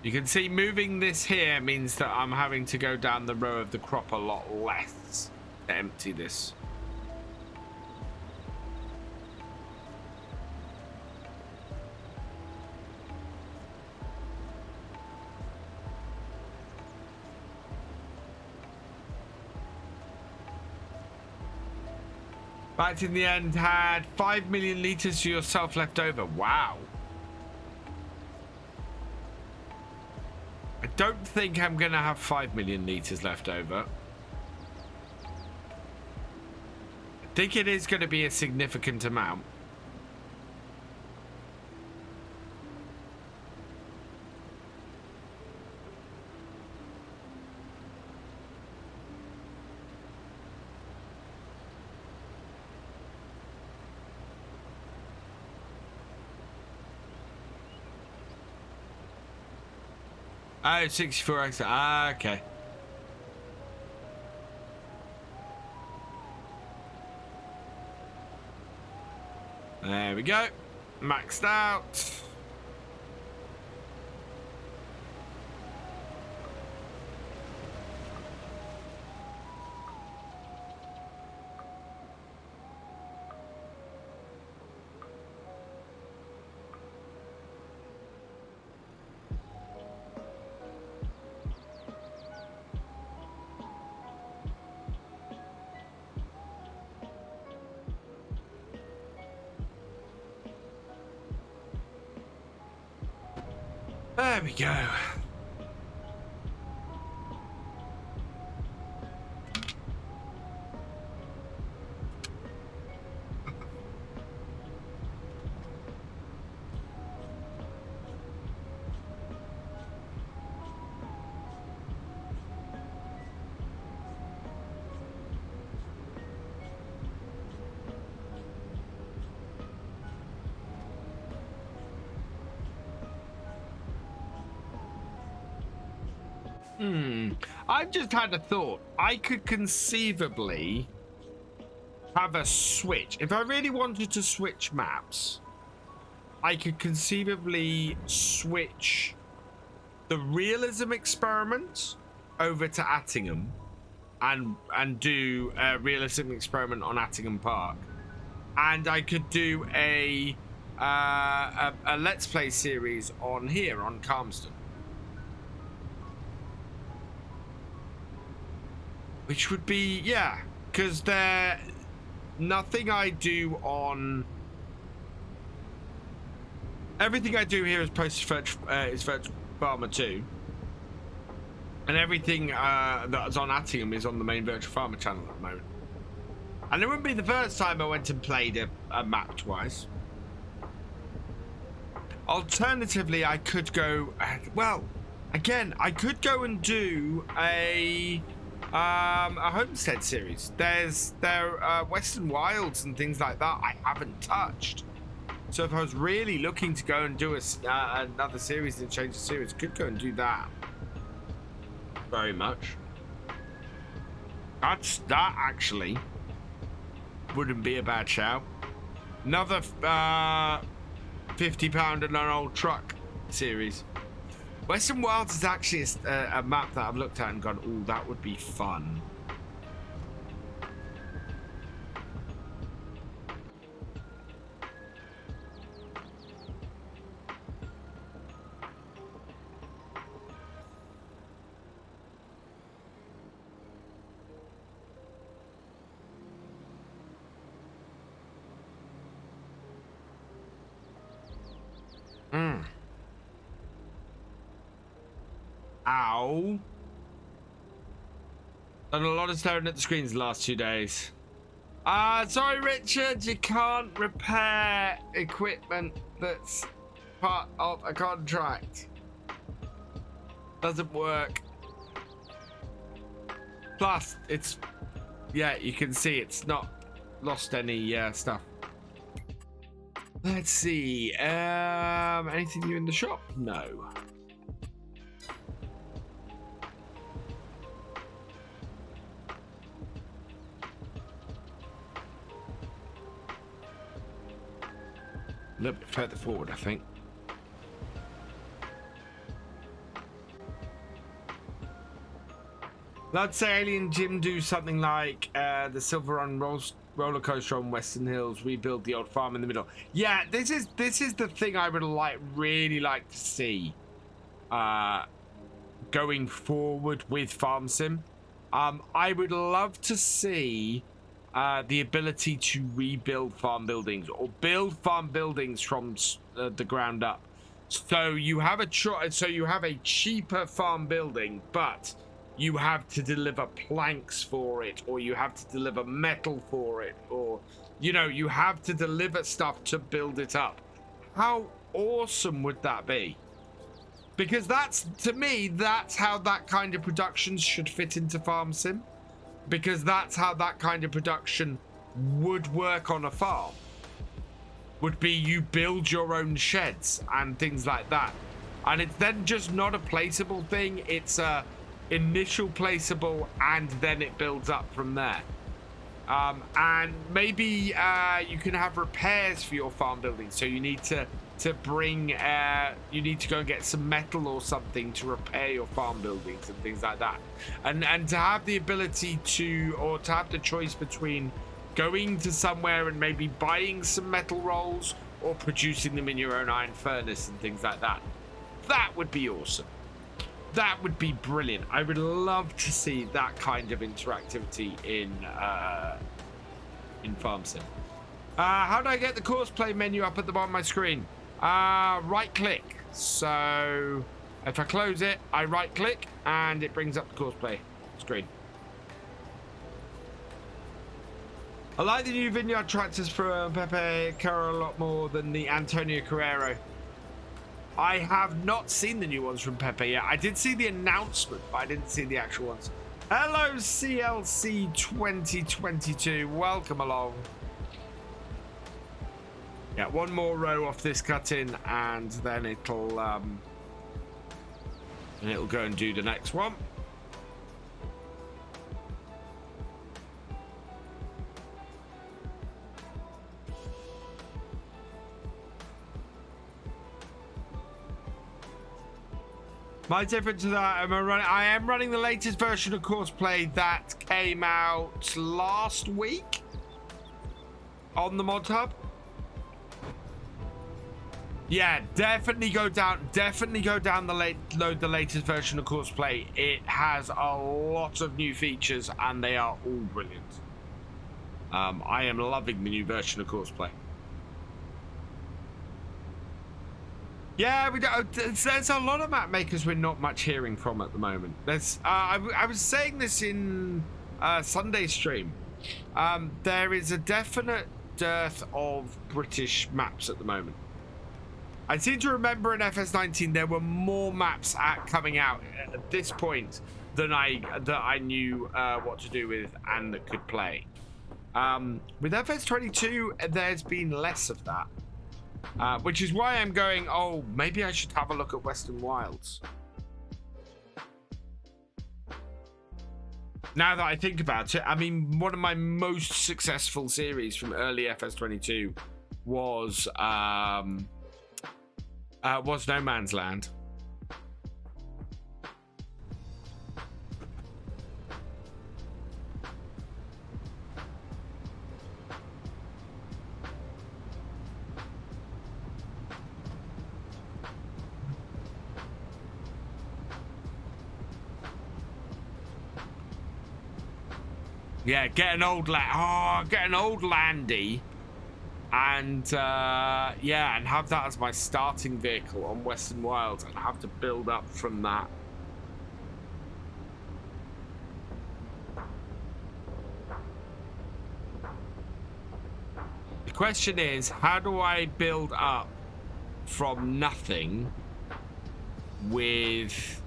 You can see moving this here means that I'm having to go down the row of the crop a lot less to empty this. But in the end, had 5 million litres to yourself left over. Wow. I don't think I'm going to have 5 million litres left over. I think it is going to be a significant amount. Oh, 64x. Ah, okay. There we go. Maxed out. There we go. I've just had a thought. I could conceivably have a switch. If I really wanted to switch maps, I could conceivably switch the realism experiment over to Attingham and do a realism experiment on Attingham Park. And I could do a Let's Play series on here, on Calmsden. Which would be, yeah, because nothing I do on... Everything I do here is post-Virtual Farmer 2. And everything that's on Attingham is on the main Virtual Farmer channel at the moment. And it wouldn't be the first time I went and played a map twice. Alternatively, I could go... Well, again, I could go and do a homestead series. There are Western Wilds and things like that I haven't touched. So if I was really looking to go and do another series and change the series, could go and do that. Very much. That actually wouldn't be a bad shout. Another £50 in an old truck series. Western Wilds is actually a map that I've looked at and gone, oh, that would be fun. Ow. Done a lot of staring at the screens the last 2 days. Sorry, Richard, you can't repair equipment that's part of a contract. Doesn't work. Plus, it's, yeah, you can see it's not lost any stuff. Let's see. Anything new in the shop? No. A little bit further forward, I think. Let's say Alien Jim do something like the Silver Run roller coaster on Western Hills, rebuild the old farm in the middle. Yeah, this is the thing I would really like to see going forward with Farm Sim. I would love to see the ability to rebuild farm buildings or build farm buildings from the ground up. So you have a cheaper farm building, but you have to deliver planks for it, or you have to deliver metal for it, or you have to deliver stuff to build it up. How awesome would that be? Because to me, that's how that kind of production should fit into Farm Sim. Because that's how that kind of production would work on a farm. Would be you build your own sheds and things like that. And it's then just not a placeable thing. It's a initial placeable and then it builds up from there. And maybe you can have repairs for your farm building. So you need to bring, you need to go and get some metal or something to repair your farm buildings and things like that. And to have the ability to have the choice between going to somewhere and maybe buying some metal rolls or producing them in your own iron furnace and things like that. That would be awesome. That would be brilliant. I would love to see that kind of interactivity in Farm Sim. How do I get the course play menu up at the bottom of my screen? Right click. So if I close it, I right click and it brings up the course play screen. I like the new vineyard tractors for Pepe Carro a lot more than the Antonio Carrero. I have not seen the new ones from Pepe yet. I did see the announcement, but I didn't see the actual ones. Hello, CLC 2022. Welcome along. Yeah, one more row off this cut-in, and then it'll go and do the next one. My difference to that, I am running the latest version of Courseplay that came out last week on the Mod Hub. Yeah, definitely go down load the latest version of Courseplay. It has a lot of new features and they are all brilliant. I am loving the new version of Courseplay. Yeah, there's a lot of map makers we're not much hearing from at the moment. I was saying this in Sunday stream. There is a definite dearth of British maps at the moment. I seem to remember in FS19 there were more maps coming out at this point than I knew what to do with and that could play. With FS22, there's been less of that. Which is why I'm going, oh, maybe I should have a look at Western Wilds. Now that I think about it, I mean, one of my most successful series from early FS22 was Was no man's land. Yeah, get an old landy, and yeah, and have that as my starting vehicle on Western Wilds, and have to build up from that. The question is, how do I build up from nothing with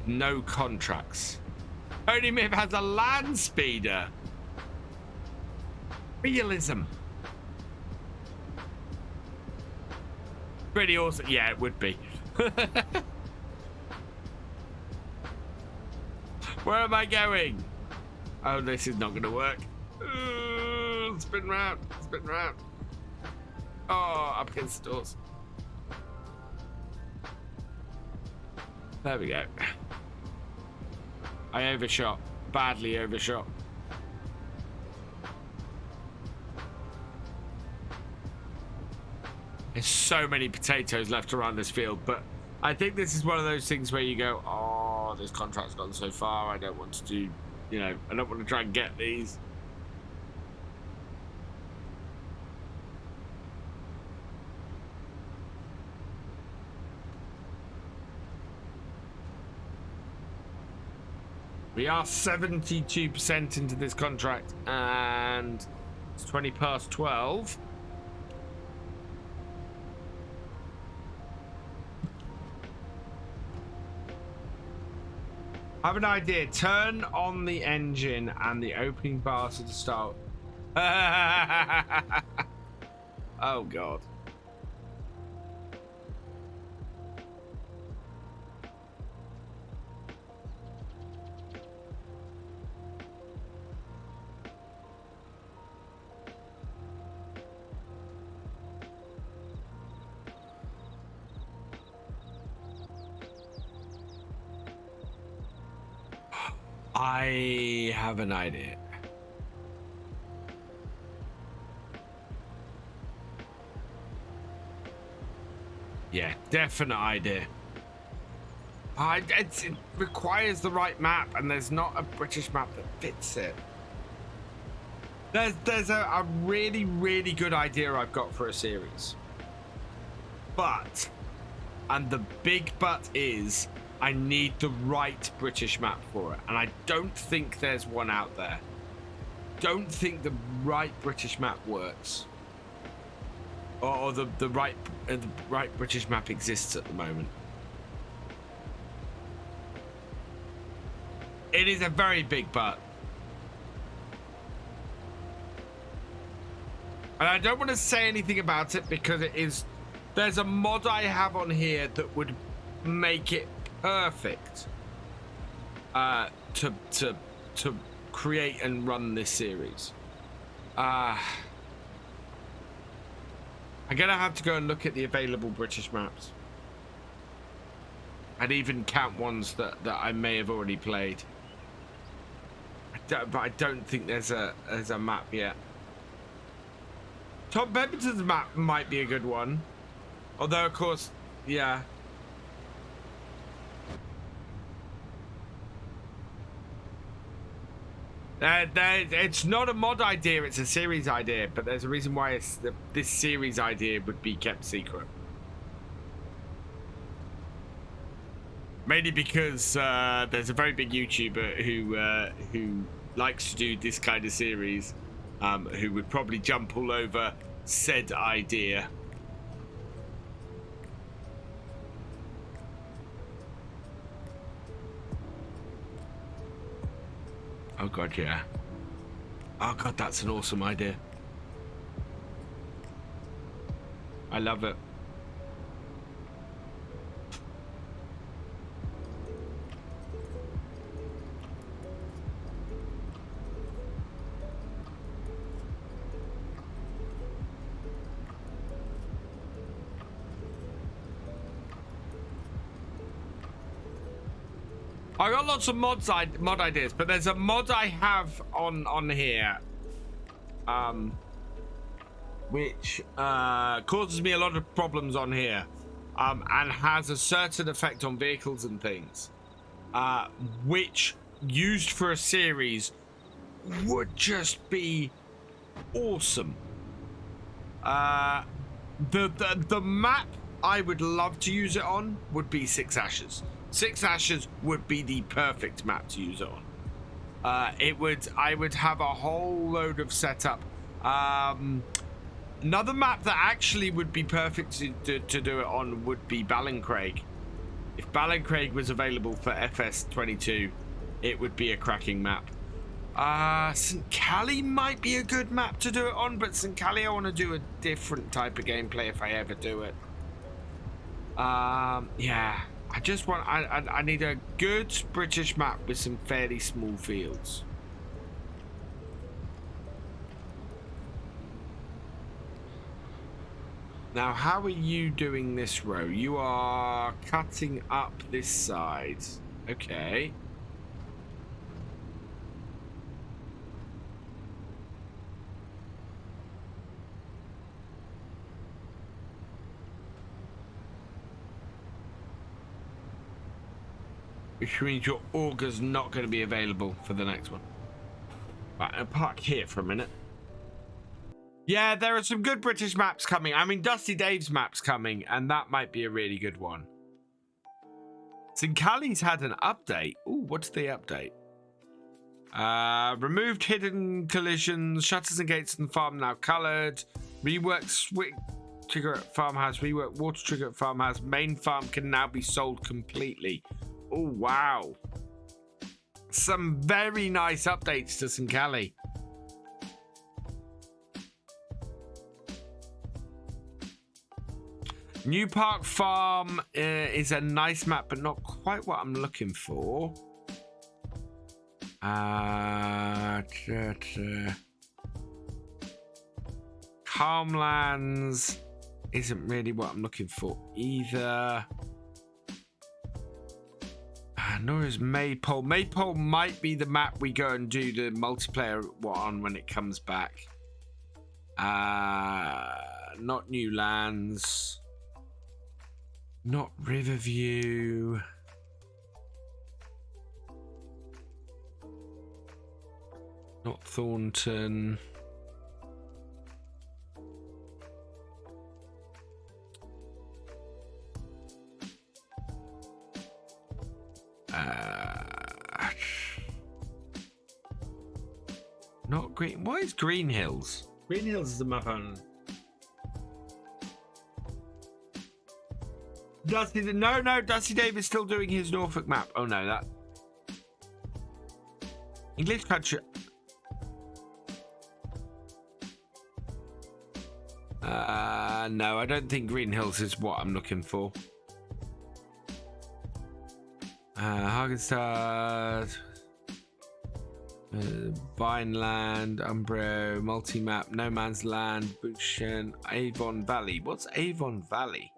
no contracts? Only Myth has a land speeder. Realism. Pretty awesome. Yeah, it would be. Where am I going? Oh, this is not going to work. Spin round. Spin round. Oh, up against the doors. There we go. I overshot. Badly overshot. There's so many potatoes left around this field, but I think this is one of those things where you go, oh, this contract's gone so far, I don't want to do, you know, I don't want to try and get these. We are 72% into this contract, and it's 20 past 12. I have an idea. Turn on the engine and the opening bars to start. Oh, God. I have an idea. Yeah, definite idea. It requires the right map, and there's not a British map that fits it. There's a really, really good idea I've got for a series. But, and the big but is, I need the right British map for it, and I don't think there's one out there. Don't think the right British map works, or the right British map exists at the moment. It is a very big but, and I don't want to say anything about it because it is. There's a mod I have on here that would make it perfect to create and run this series. I'm gonna have to go and look at the available British maps and even count ones that I may have already played. But I don't think there's a map yet. Tom Pemberton's map might be a good one, although of course, yeah. It's not a mod idea, it's a series idea, but there's a reason why this series idea would be kept secret. Mainly because there's a very big YouTuber who likes to do this kind of series, who would probably jump all over said idea. Oh god, yeah. Oh god, that's an awesome idea. I love it. I got lots of mod ideas, but there's a mod I have on here, which causes me a lot of problems on here, and has a certain effect on vehicles and things, which used for a series would just be awesome. The map I would love to use it on would be Six Ashes. Six Ashes would be the perfect map to use it on. I would have a whole load of setup. Another map that actually would be perfect to do it on would be Ballincraig. If Ballincraig was available for FS22, it would be a cracking map. St. Cally might be a good map to do it on, but St. Cally I want to do a different type of gameplay if I ever do it. Yeah, I just want, I need a good British map with some fairly small fields. Now, how are you doing this row? You are cutting up this side. Okay. Which means your auger's not going to be available for the next one. Right, I'll park here for a minute. Yeah, there are some good British maps coming. I mean, Dusty Dave's map's coming, and that might be a really good one. St. Cally's had an update. Ooh, what's the update? Removed hidden collisions, shutters and gates in the farm now coloured. Reworked switch trigger at farmhouse. Reworked water trigger at farmhouse. Main farm can now be sold completely. Oh, wow. Some very nice updates to St. Cally. New Park Farm is a nice map, but not quite what I'm looking for. Calmlands isn't really what I'm looking for either. Nor is Maypole. Maypole might be the map we go and do the multiplayer on when it comes back. Not New Lands. Not Riverview. Not Thornton. Not Green. What is Green Hills? Green Hills is the map on. No, Dusty Dave is still doing his Norfolk map. Oh no, that English country. No, I don't think Green Hills is what I'm looking for. Hagenstad, Vineland, Umbro, Multi-Map, No Man's Land, Buchen, Avon Valley. What's Avon Valley?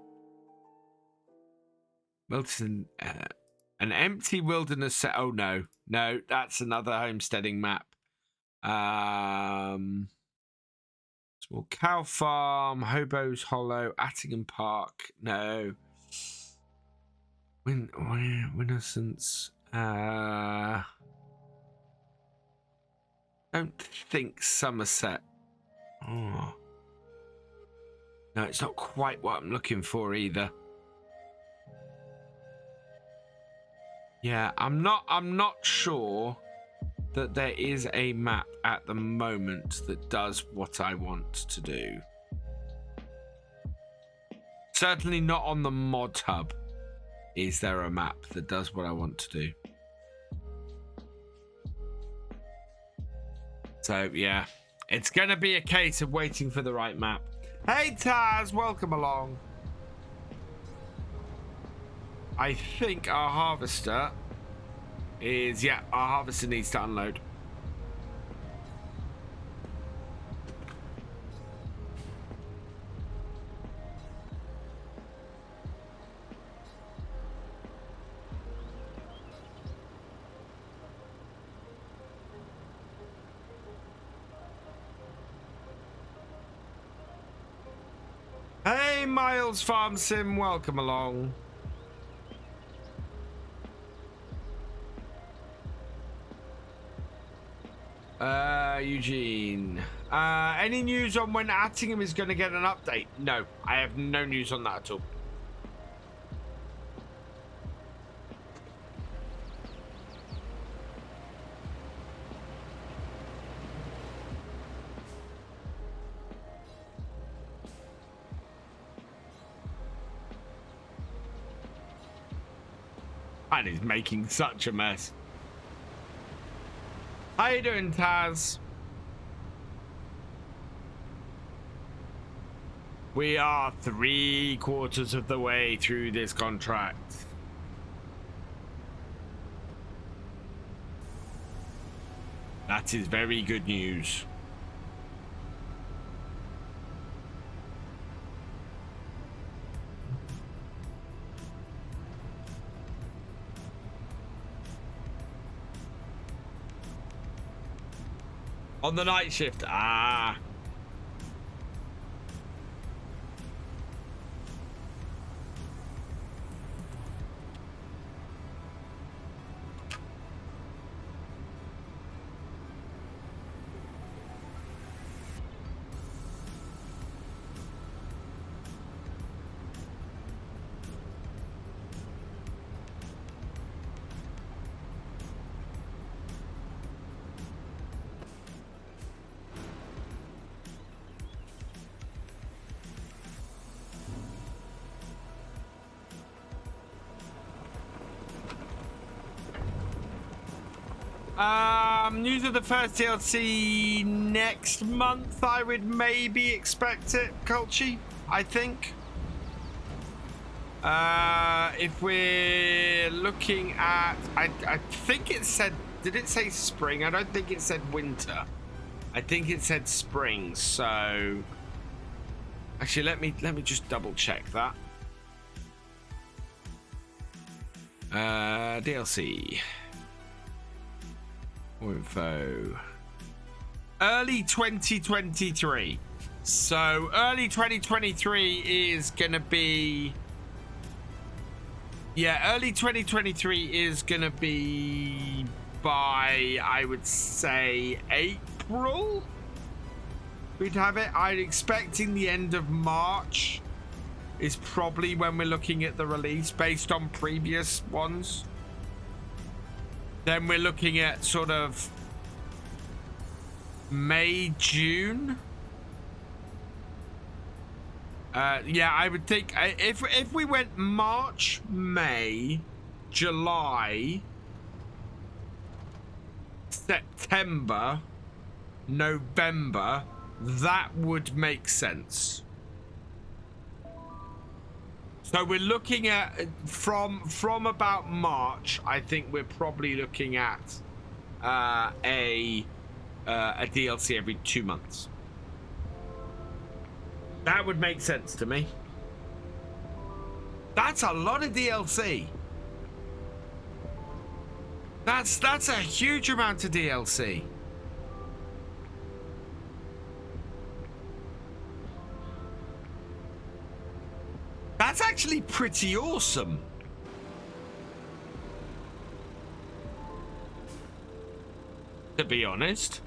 Milton, an empty wilderness set. Oh no, that's another homesteading map. Small cow farm, Hobos Hollow, Attingham Park. No. Winnescence. Don't think Somerset. Oh. No, it's not quite what I'm looking for either. Yeah, I'm not sure that there is a map at the moment that does what I want to do. Certainly not on the mod hub. Is there a map that does what I want to do? So yeah, it's gonna be a case of waiting for the right map. Hey Taz, welcome along. I think our harvester is, yeah, our harvester needs to unload. Hey, Miles Farm Sim, welcome along. Eugene. Any news on when Attingham is going to get an update? No, I have no news on that at all. And he's making such a mess. How you doing, Taz? We are 3/4 of the way through this contract. That is very good news. On the night shift, ah. News of the first DLC next month. I would maybe expect it, Culchy, I think. If we're looking at, I think it said, did it say spring? I don't think it said winter. I think it said spring. So actually, let me just double check that. DLC. Info. Early 2023. So early 2023 is gonna be, yeah, early 2023 is gonna be by, I would say, April. We'd have it. I'm expecting the end of March is probably when we're looking at the release based on previous ones. Then we're looking at sort of May, June. Yeah, I would think if we went March, May, July, September, November, that would make sense. So we're looking at from about March. I think we're probably looking at a DLC every 2 months. That would make sense to me. That's a lot of DLC. That's a huge amount of DLC. That's actually pretty awesome. To be honest.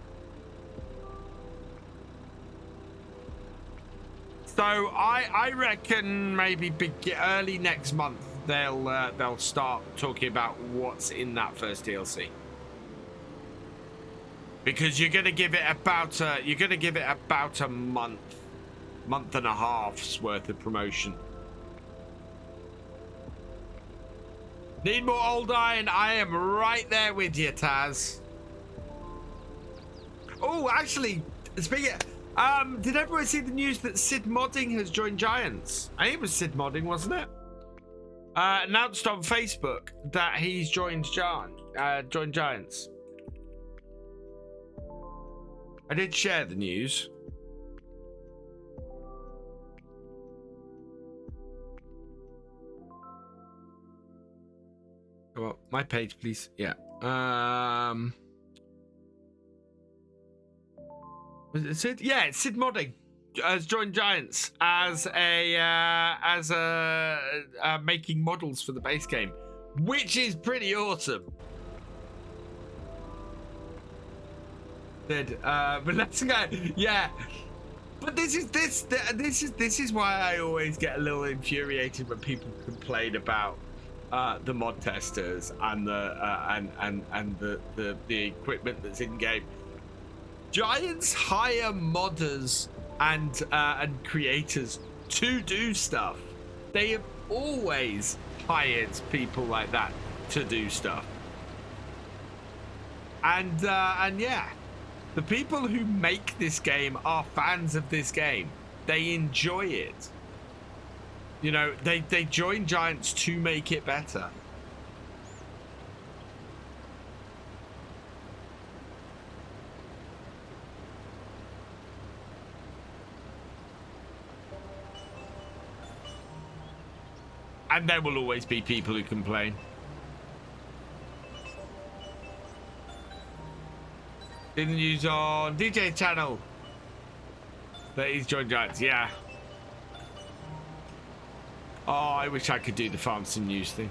So I reckon maybe early next month they'll start talking about what's in that first DLC. Because you're gonna give it about a month and a half's worth of promotion. Need more old iron? I am right there with you, Taz. Oh, actually, speaking of, did everyone see the news that Sid Modding has joined Giants? I think it was Sid Modding, wasn't it? Announced on Facebook that he's joined Giants. I did share the news. Go up my page, please. Yeah. Was it Sid? Yeah, it's Sid Modding. has joined Giants as making models for the base game, which is pretty awesome. But let's go. Yeah. But this is why I always get a little infuriated when people complain about the mod testers and the equipment that's in game. Giants hire modders and creators to do stuff. They have always hired people like that to do stuff. And yeah. The people who make this game are fans of this game. They enjoy it. You know, they join Giants to make it better. And there will always be people who complain. Didn't use on DJ channel. But he's joined Giants, yeah. Oh, I wish I could do the FarmCatGR news thing.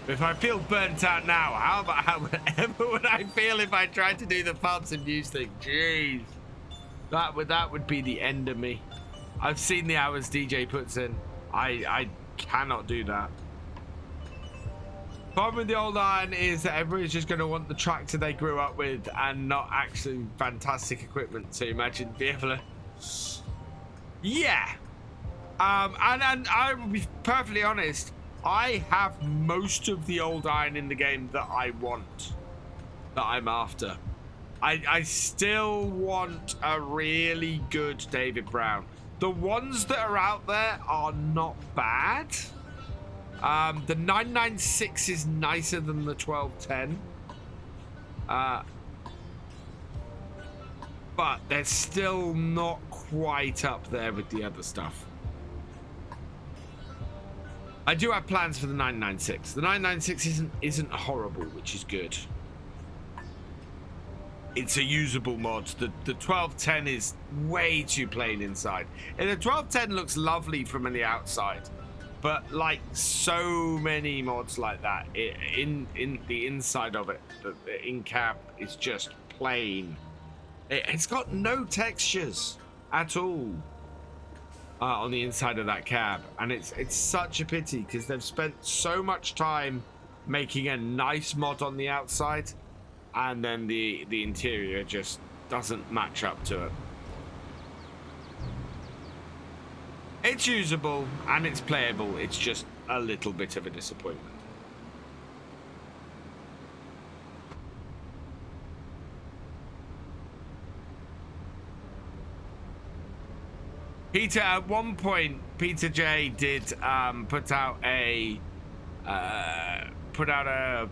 If I feel burnt out now, however would I feel if I tried to do the FarmCatGR news thing? Jeez. That would be the end of me. I've seen the hours DJ puts in. I cannot do that. Problem with the old iron is that everybody's just going to want the tractor they grew up with and not actually fantastic equipment. So imagine vehicle. Yeah. And I will be perfectly honest. I have most of the old iron in the game that I want, that I'm after. I still want a really good David Brown. The ones that are out there are not bad. The 996 is nicer than the 1210. But they're still not quite up there with the other stuff. I do have plans for the 996. The 996 isn't horrible, which is good. It's a usable mod. The 1210 is way too plain inside. And the 1210 looks lovely from the outside. But like so many mods like that, in the inside of it, the in-cab is just plain. It's got no textures at all on the inside of that cab, and it's such a pity because they've spent so much time making a nice mod on the outside, and then the interior just doesn't match up to it. It's usable and it's playable. It's just a little bit of a disappointment. Peter, at one point, Peter J did put out a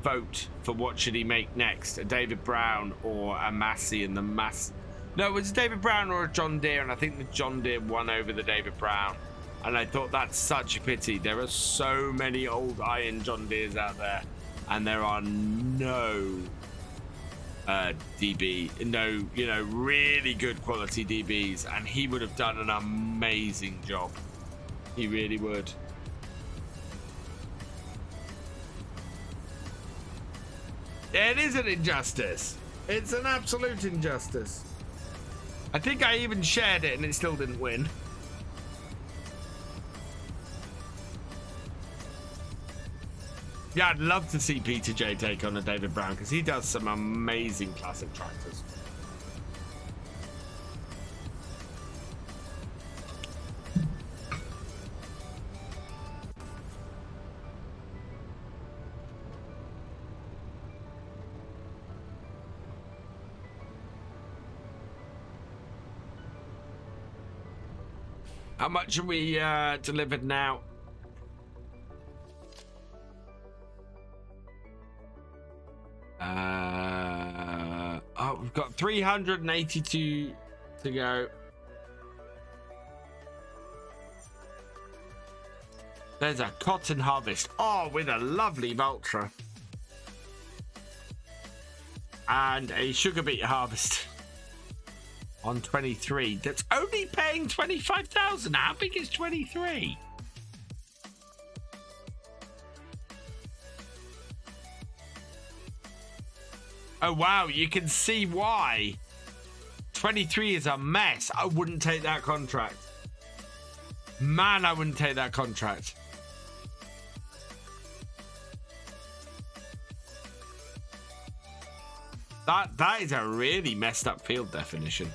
vote for what should he make next, a David Brown or a Massey, and the No, it was a David Brown or a John Deere, and I think the John Deere won over the David Brown. And I thought that's such a pity. There are so many old iron John Deeres out there, and there are no really good quality DBs, and he would have done an amazing job. He really would. It is an injustice. It's an absolute injustice. I think I even shared it and it still didn't win. Yeah, I'd love to see Peter J take on a David Brown because he does some amazing classic tractors. How much are we delivered now? Oh, we've got 382 to go. There's a cotton harvest. Oh, with a lovely Vultra. And a sugar beet harvest. on 23 that's only paying 25,000. How big is 23? Oh, wow. You can see why. 23 is a mess. I wouldn't take that contract. Man, I wouldn't take that contract. That is a really messed up field definition.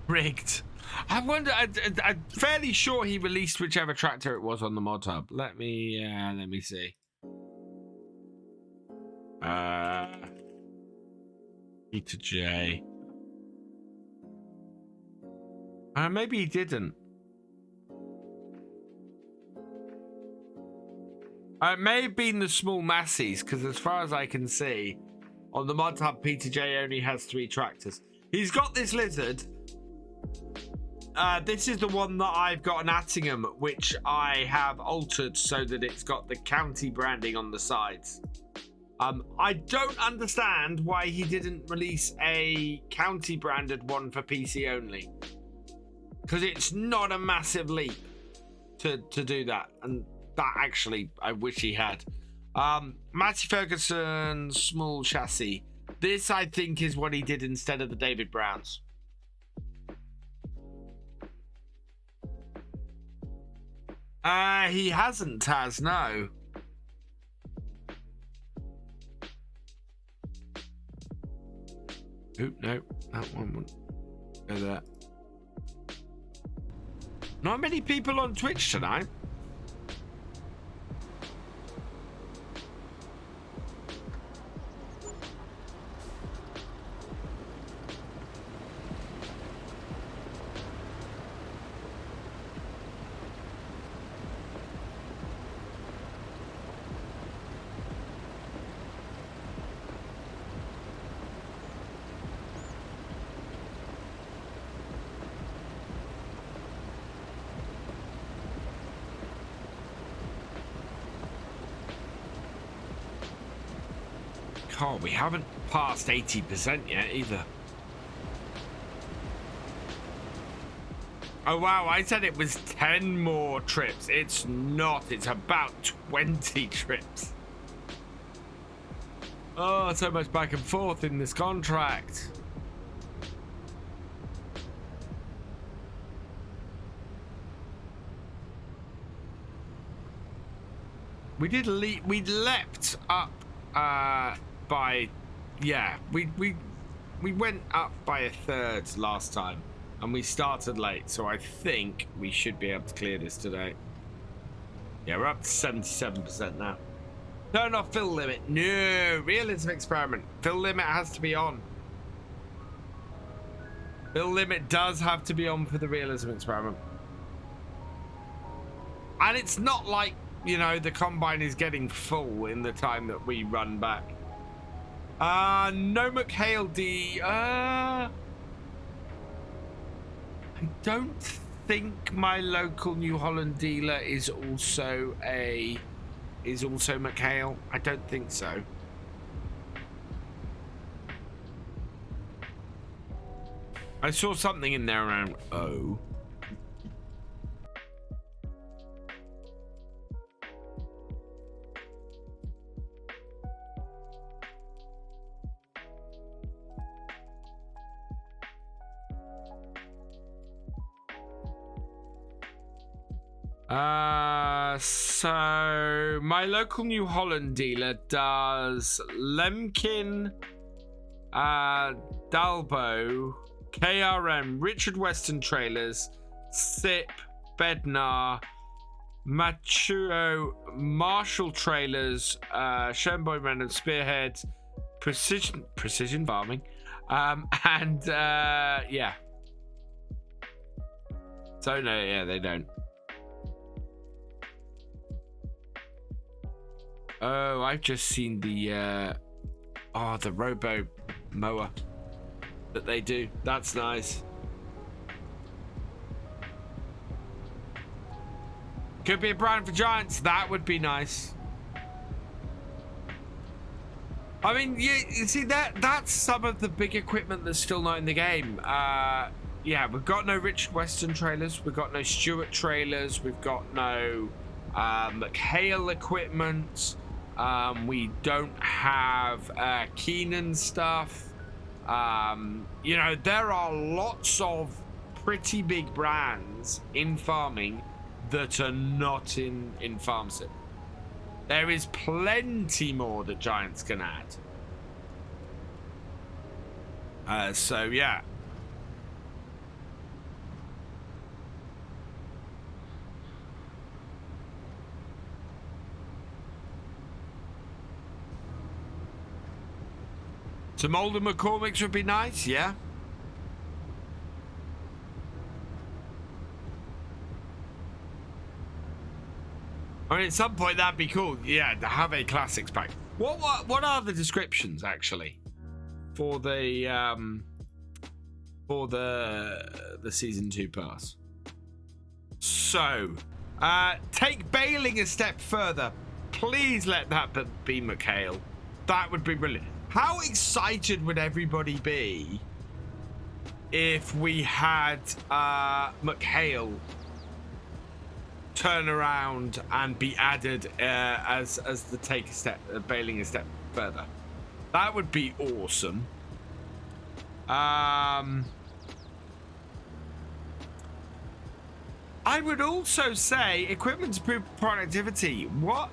Rigged. I wonder. I'm fairly sure he released whichever tractor it was on the mod hub. Let me see. E to J. Maybe he didn't. It may have been the small Massies, because as far as I can see, on the mod hub, P2J only has 3 tractors. He's got this lizard. This is the one that I've got an Attingham, which I have altered so that it's got the county branding on the sides. I don't understand why he didn't release a county branded one for PC only, because it's not a massive leap to do that, and that actually I wish he had. Matty Ferguson small chassis. This I think is what he did instead of the David Browns. He hasn't, Taz, no. Oop, no, that one won't go there. Not many people on Twitch tonight. Oh, we haven't passed 80% yet either. Oh wow, I said it was 10 more trips. It's not, it's about 20 trips. Oh, so much back and forth in this contract. We leapt up by, yeah, we went up by a third last time, and we started late, so I think we should be able to clear this today. Yeah, we're up to 77% now. Turn off fill limit. No, realism experiment. Fill limit has to be on. Fill limit does have to be on for the realism experiment. And it's not like, you know, the combine is getting full in the time that we run back. No McHale D. I don't think my local New Holland dealer is also McHale. I don't think so. I saw something in there around O. So my local New Holland dealer does Lemkin, Dalbo, KRM, Richard Weston Trailers, SIP, Bednar, Machuo, Marshall Trailers, Schoenboy Man and Spearhead, Precision Farming, and yeah. So no, yeah, they don't. Oh, I've just seen the robo mower that they do. That's nice. Could be a brand for Giants. That would be nice. I mean, you see, that's some of the big equipment that's still not in the game. Yeah, we've got no Richard Weston trailers. We've got no Stewart trailers. We've got no McHale equipment. We don't have Keenan stuff. You know, there are lots of pretty big brands in farming that are not in FarmCat. There is plenty more that Giants can add. So yeah. Some older McCormick's would be nice, yeah. I mean, at some point that'd be cool, yeah, to have a classics pack. What are the descriptions actually for the season 2 pass? So, take bailing a step further. Please let that be McHale. That would be brilliant. How excited would everybody be if we had McHale turn around and be added as the take a step, bailing a step further? That would be awesome. I would also say equipment to improve productivity. What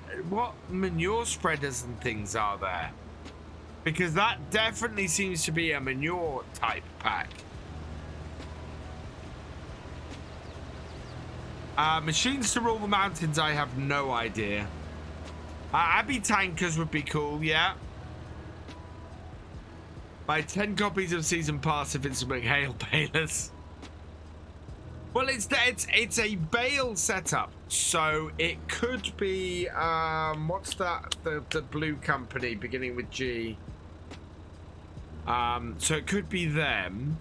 manure spreaders and things are there? Because that definitely seems to be a manure type pack. Machines to rule the mountains, I have no idea. Abbey tankers would be cool, yeah. Buy 10 copies of Season Pass if it's McHale balers. Well, it's a bale setup, so it could be what's that? The blue company beginning with G. So it could be them.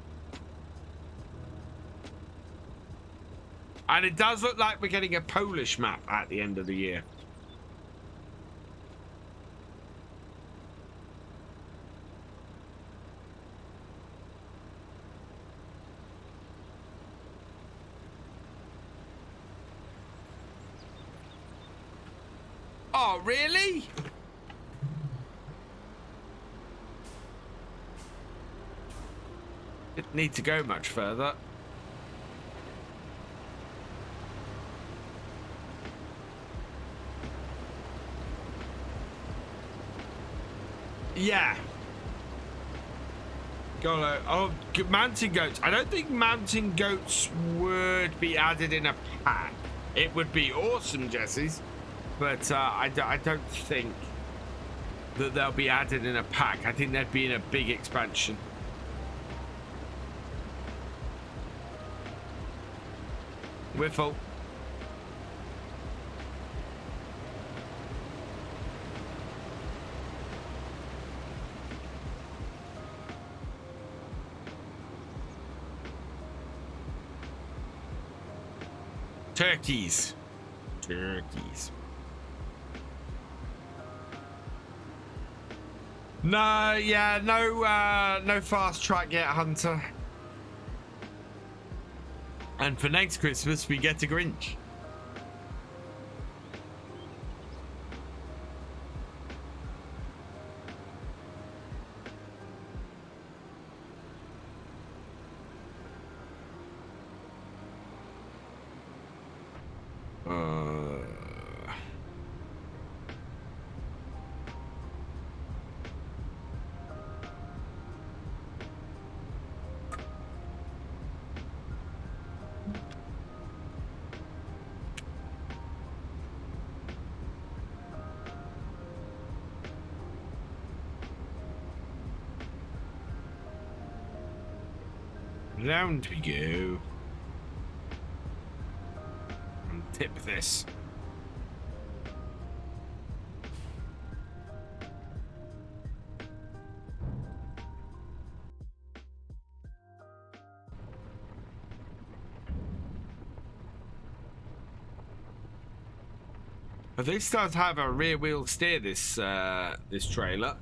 And it does look like we're getting a Polish map at the end of the year. Oh, really? Didn't need to go much further. Yeah. Oh, mountain goats. I don't think mountain goats would be added in a pack. It would be awesome, Jesse's. But I don't think that they'll be added in a pack. I think they'd be in a big expansion. We're full. Turkeys. Turkeys. No, yeah, no fast track yet, Hunter. And for next Christmas, we get a Grinch. Round we go. And tip this. But this does have a rear wheel steer, this this trailer.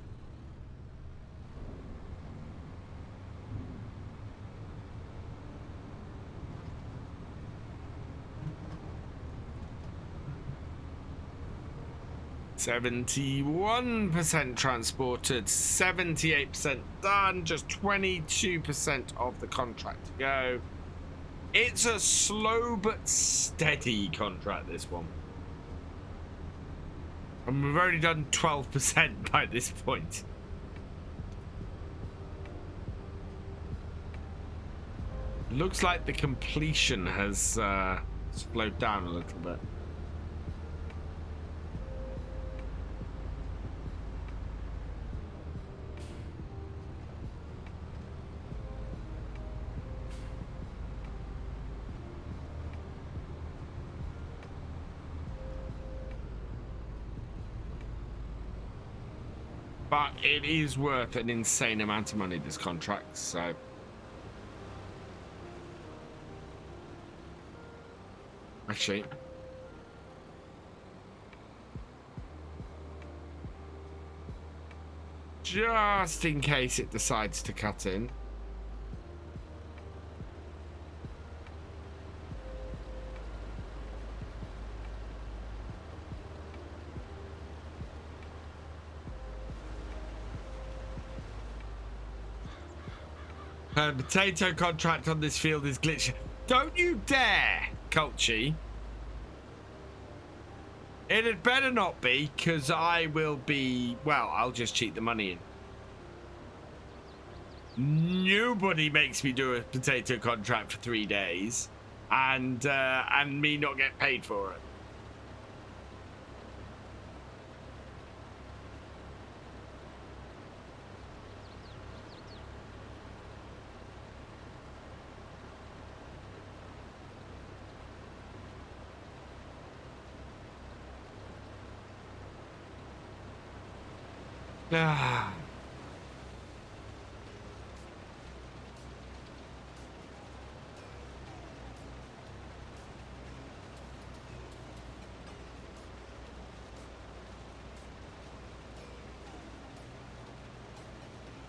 %71% transported, 78% done, just 22% of the contract to go. It's a slow but steady contract, this one. And we've already done 12% by this point. Looks like the completion has slowed down a little bit. But it is worth an insane amount of money, this contract, so. Actually. Just in case it decides to cut in. Potato contract on this field is glitchy. Don't you dare, Culchy. It had better not be, because I will be, well, I'll just cheat the money in. Nobody makes me do a potato contract for 3 days and me not get paid for it. Ah.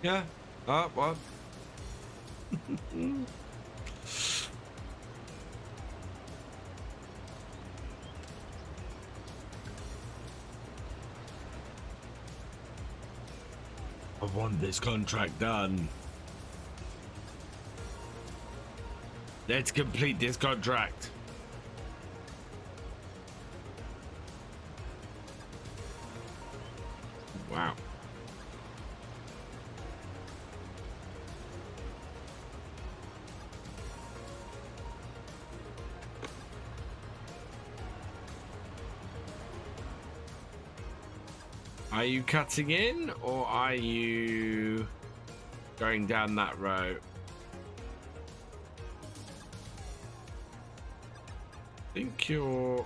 Yeah. What? I want this contract done. Let's complete this contract. Wow. Are you cutting in, or are you going down that road? I think you're...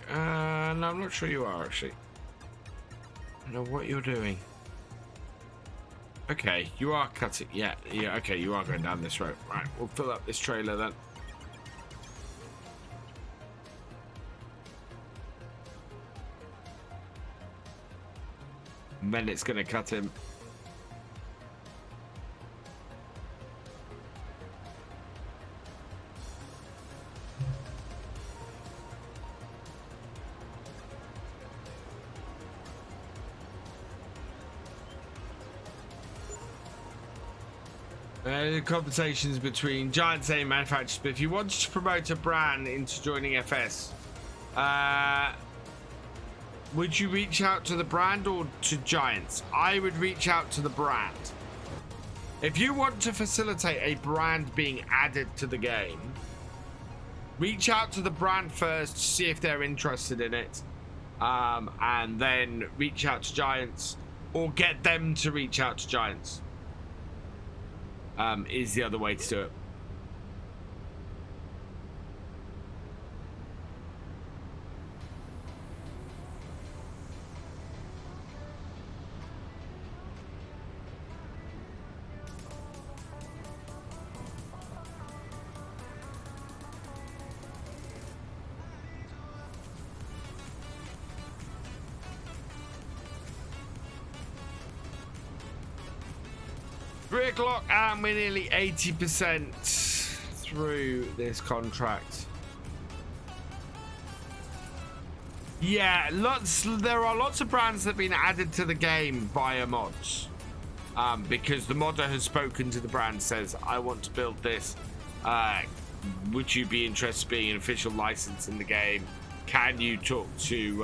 no, I'm not sure you are, actually. I don't know what you're doing. Okay, you are cutting... Yeah, okay, you are going down this road. Right, we'll fill up this trailer then. And then it's going to cut him. The conversations between Giants and manufacturers. But if you wanted to promote a brand into joining FS, would you reach out to the brand or to Giants? I would reach out to the brand. If you want to facilitate a brand being added to the game, reach out to the brand first to see if they're interested in it, and then reach out to Giants, or get them to reach out to Giants. Is the other way to do it. 3 o'clock and we're nearly 80% through this contract. Yeah, there are lots of brands that have been added to the game via mods. Because the modder has spoken to the brand, says, I want to build this. Would you be interested in being an official license in the game? Can you talk to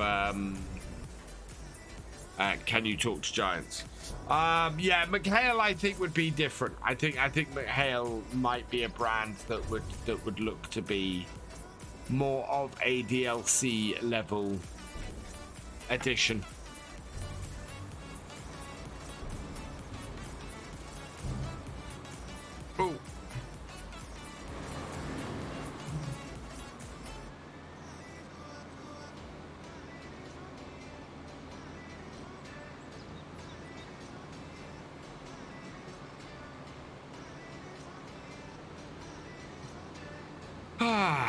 Giants? Yeah, McHale I think would be different. I think McHale might be a brand that would look to be more of a DLC level edition. Oh. Ah.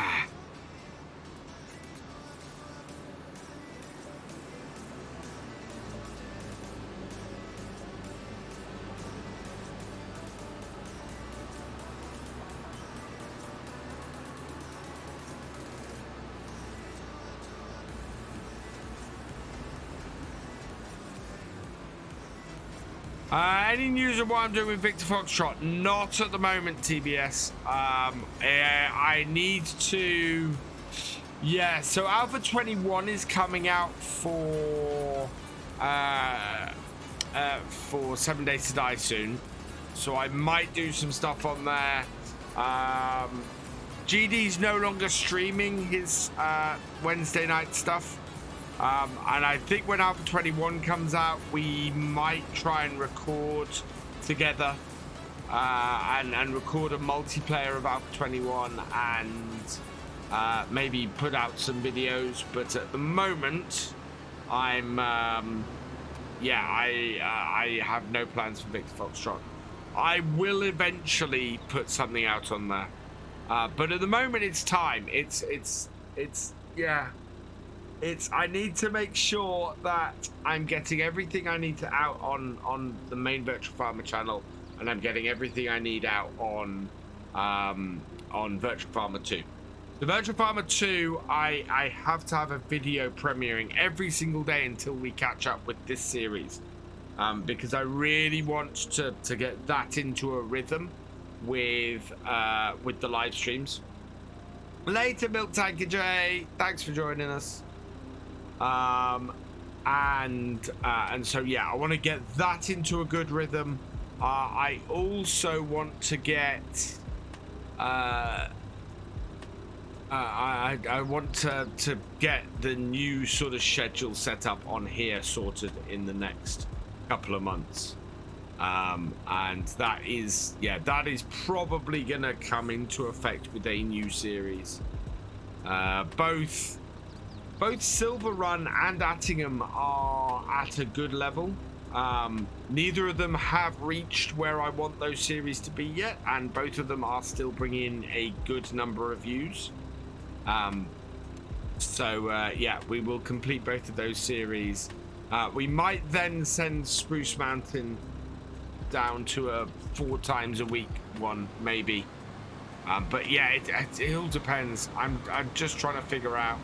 Any news of what I'm doing with Victor Foxtrot? Not at the moment, TBS. I need to... Yeah, so Alpha 21 is coming out for 7 Days to Die soon. So I might do some stuff on there. GD's no longer streaming his Wednesday night stuff. And I think when Alpha 21 comes out, we might try and record together and record a multiplayer of Alpha 21 and maybe put out some videos. But at the moment, I'm I have no plans for Victor Foxtrot. I will eventually put something out on there, but at the moment it's time. I need to make sure that I'm getting everything I need to out on the main Virtual Farmer channel, and I'm getting everything I need out on Virtual Farmer 2. The Virtual Farmer 2, I have to have a video premiering every single day until we catch up with this series, because I really want to get that into a rhythm with the live streams. Later, Milk Tanker J, thanks for joining us. And so yeah, I want to get that into a good rhythm. I also want to get I want to get the new sort of schedule set up on here sorted in the next couple of months, and that is probably gonna come into effect with a new series. Both Silver Run and Attingham are at a good level. Neither of them have reached where I want those series to be yet, and both of them are still bringing a good number of views. Yeah, we will complete both of those series. We might then send Spruce Mountain down to a 4 times a week one, maybe. But yeah, it all depends. I'm just trying to figure out.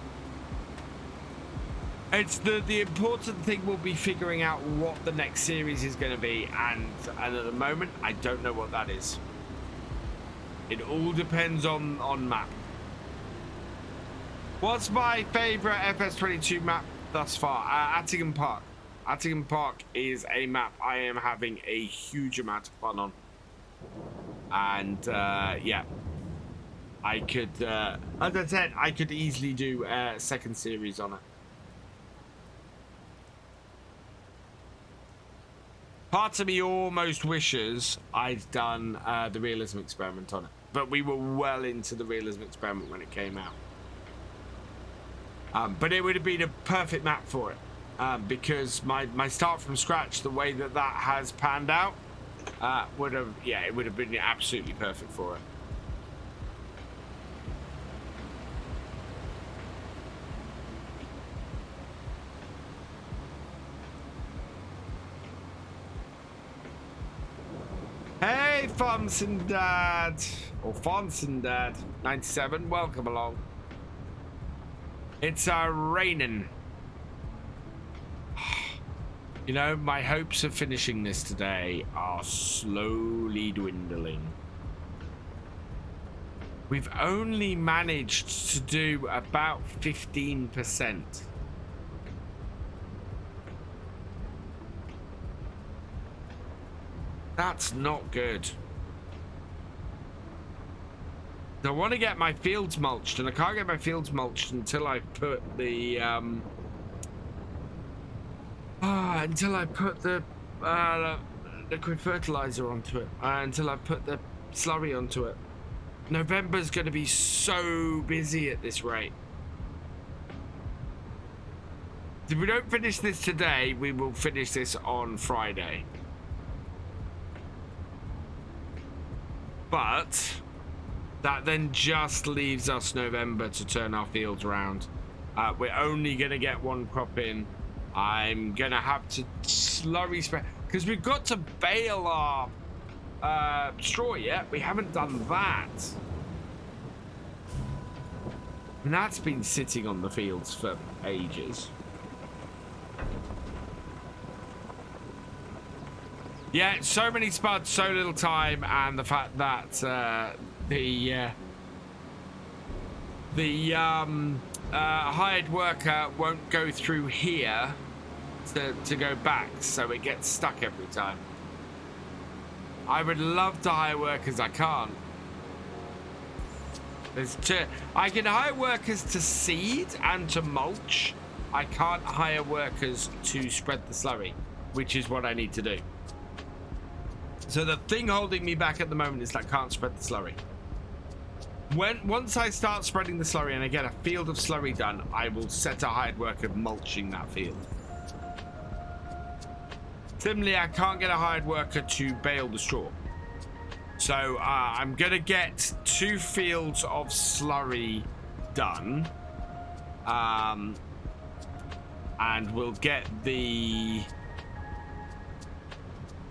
It's the important thing will be figuring out what the next series is going to be, and at the moment I don't know what that is. It all depends on map. What's my favorite FS22 map thus far? Attingham Park. Attingham Park is a map I am having a huge amount of fun on, and yeah, I could as I said, I could easily do a second series on it. Part of me almost wishes I'd done the realism experiment on it, but we were well into the realism experiment when it came out. But it would have been a perfect map for it, because my start from scratch, the way that has panned out, would have been absolutely perfect for it. Farmson Dad, or Farmson Dad 97, welcome along. It's raining. You know, my hopes of finishing this today are slowly dwindling. We've only managed to do about 15%. That's not good. I want to get my fields mulched, and I can't get my fields mulched until I put the liquid fertilizer onto it, until I put the slurry onto it. November's going to be so busy at this rate. If we don't finish this today, we will finish this on Friday. But that then just leaves us November to turn our fields around. We're only going to get one crop in. I'm going to have to slurry spread, because we've got to bale our straw yet. We haven't done that. And that's been sitting on the fields for ages. Yeah, so many spuds, so little time, and the fact that the hired worker won't go through here to go back, so it gets stuck every time. I would love to hire workers, I can't. I can hire workers to seed and to mulch. I can't hire workers to spread the slurry, which is what I need to do. So the thing holding me back at the moment is that I can't spread the slurry. Once I start spreading the slurry and I get a field of slurry done, I will set a hired worker mulching that field. Similarly, I can't get a hired worker to bale the straw. So I'm going to get 2 fields of slurry done. And we'll get the...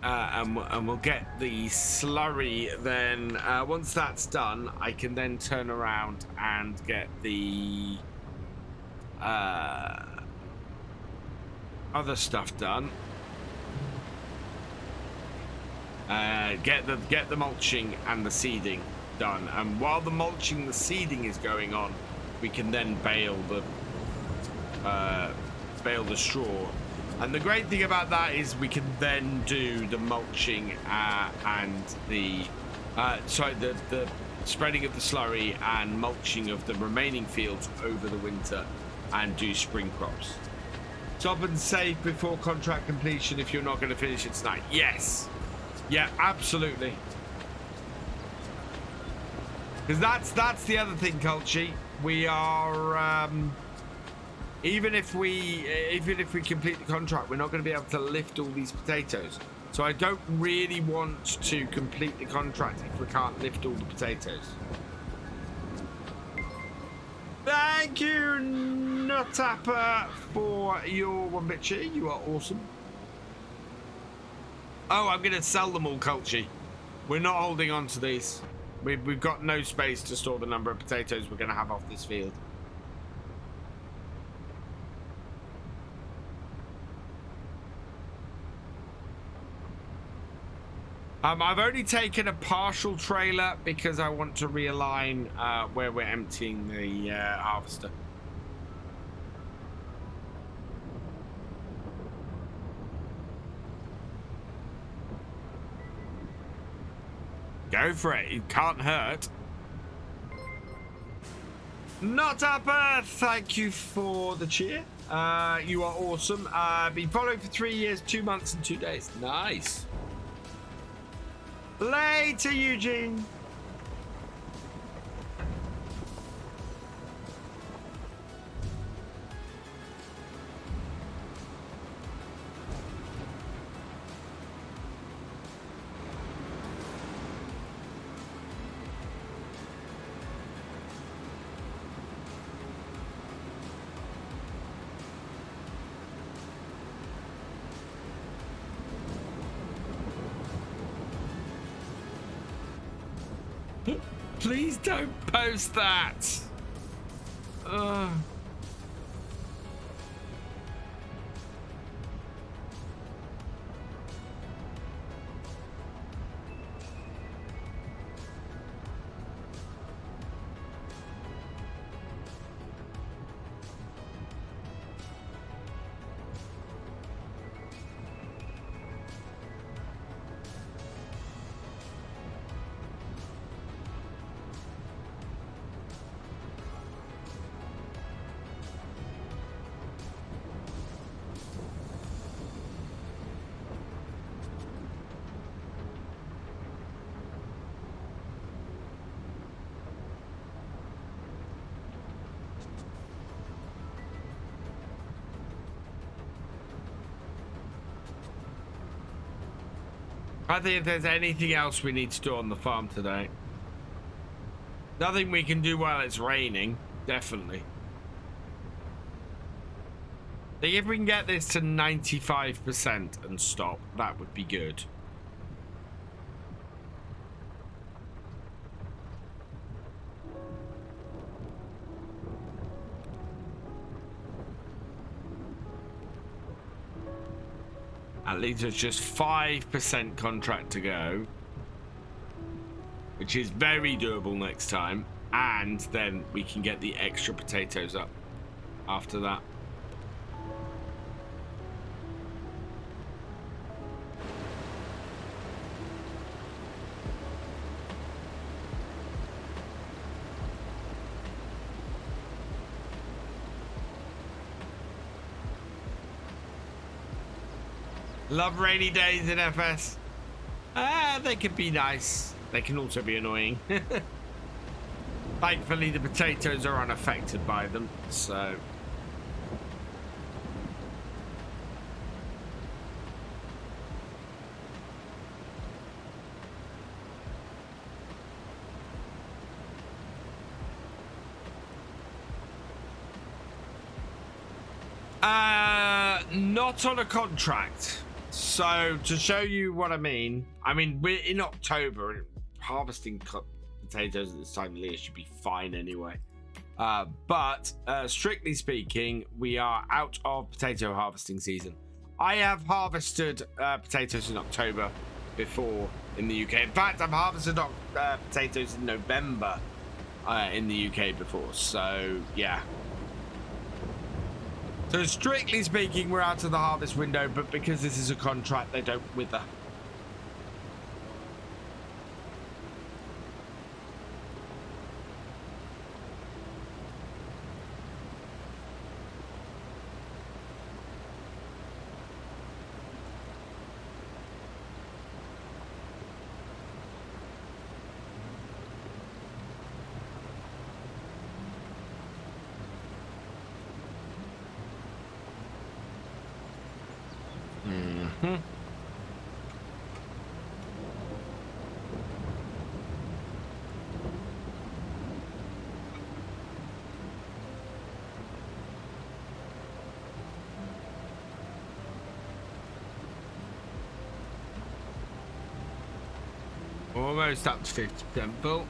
and we'll get the slurry then. Once that's done, I can then turn around and get the other stuff done. Get the mulching and the seeding done, and while the mulching and the seeding is going on, we can then bale the straw. And the great thing about that is we can then do the mulching and the spreading of the slurry and mulching of the remaining fields over the winter and do spring crops. Stop and save before contract completion if you're not going to finish it tonight. Yes. Yeah, absolutely. Because that's the other thing, Culchi. We are even if we complete the contract, we're not going to be able to lift all these potatoes. So I don't really want to complete the contract if we can't lift all the potatoes. Thank you, Nutapper, for your 1-bit cheer. You are awesome. Oh, I'm going to sell them all, Culchi. We're not holding on to these. We've got no space to store the number of potatoes we're going to have off this field. I've only taken a partial trailer because I want to realign where we're emptying the harvester. Go for it. It can't hurt. Not up Earth. Thank you for the cheer. You are awesome. Been following for 3 years, 2 months, and 2 days. Nice. Later, Eugene. Please don't post that. Ugh. I think if there's anything else we need to do on the farm today, nothing we can do while it's raining, definitely. I think if we can get this to 95% and stop, that would be good. At least there's just 5% contract to go, which is very doable next time. And then we can get the extra potatoes up after that. Love rainy days in FS. They can be nice. They can also be annoying. Thankfully, the potatoes are unaffected by them, so... Not on a contract. So, to show you what I mean, we're in October. Harvesting potatoes at this time of the year should be fine anyway. But strictly speaking, we are out of potato harvesting season. I have harvested potatoes in October before in the UK. In fact, I've harvested potatoes in November in the UK before. So, yeah. So strictly speaking, we're out of the harvest window, but because this is a contract, they don't wither. Almost up to 50% full.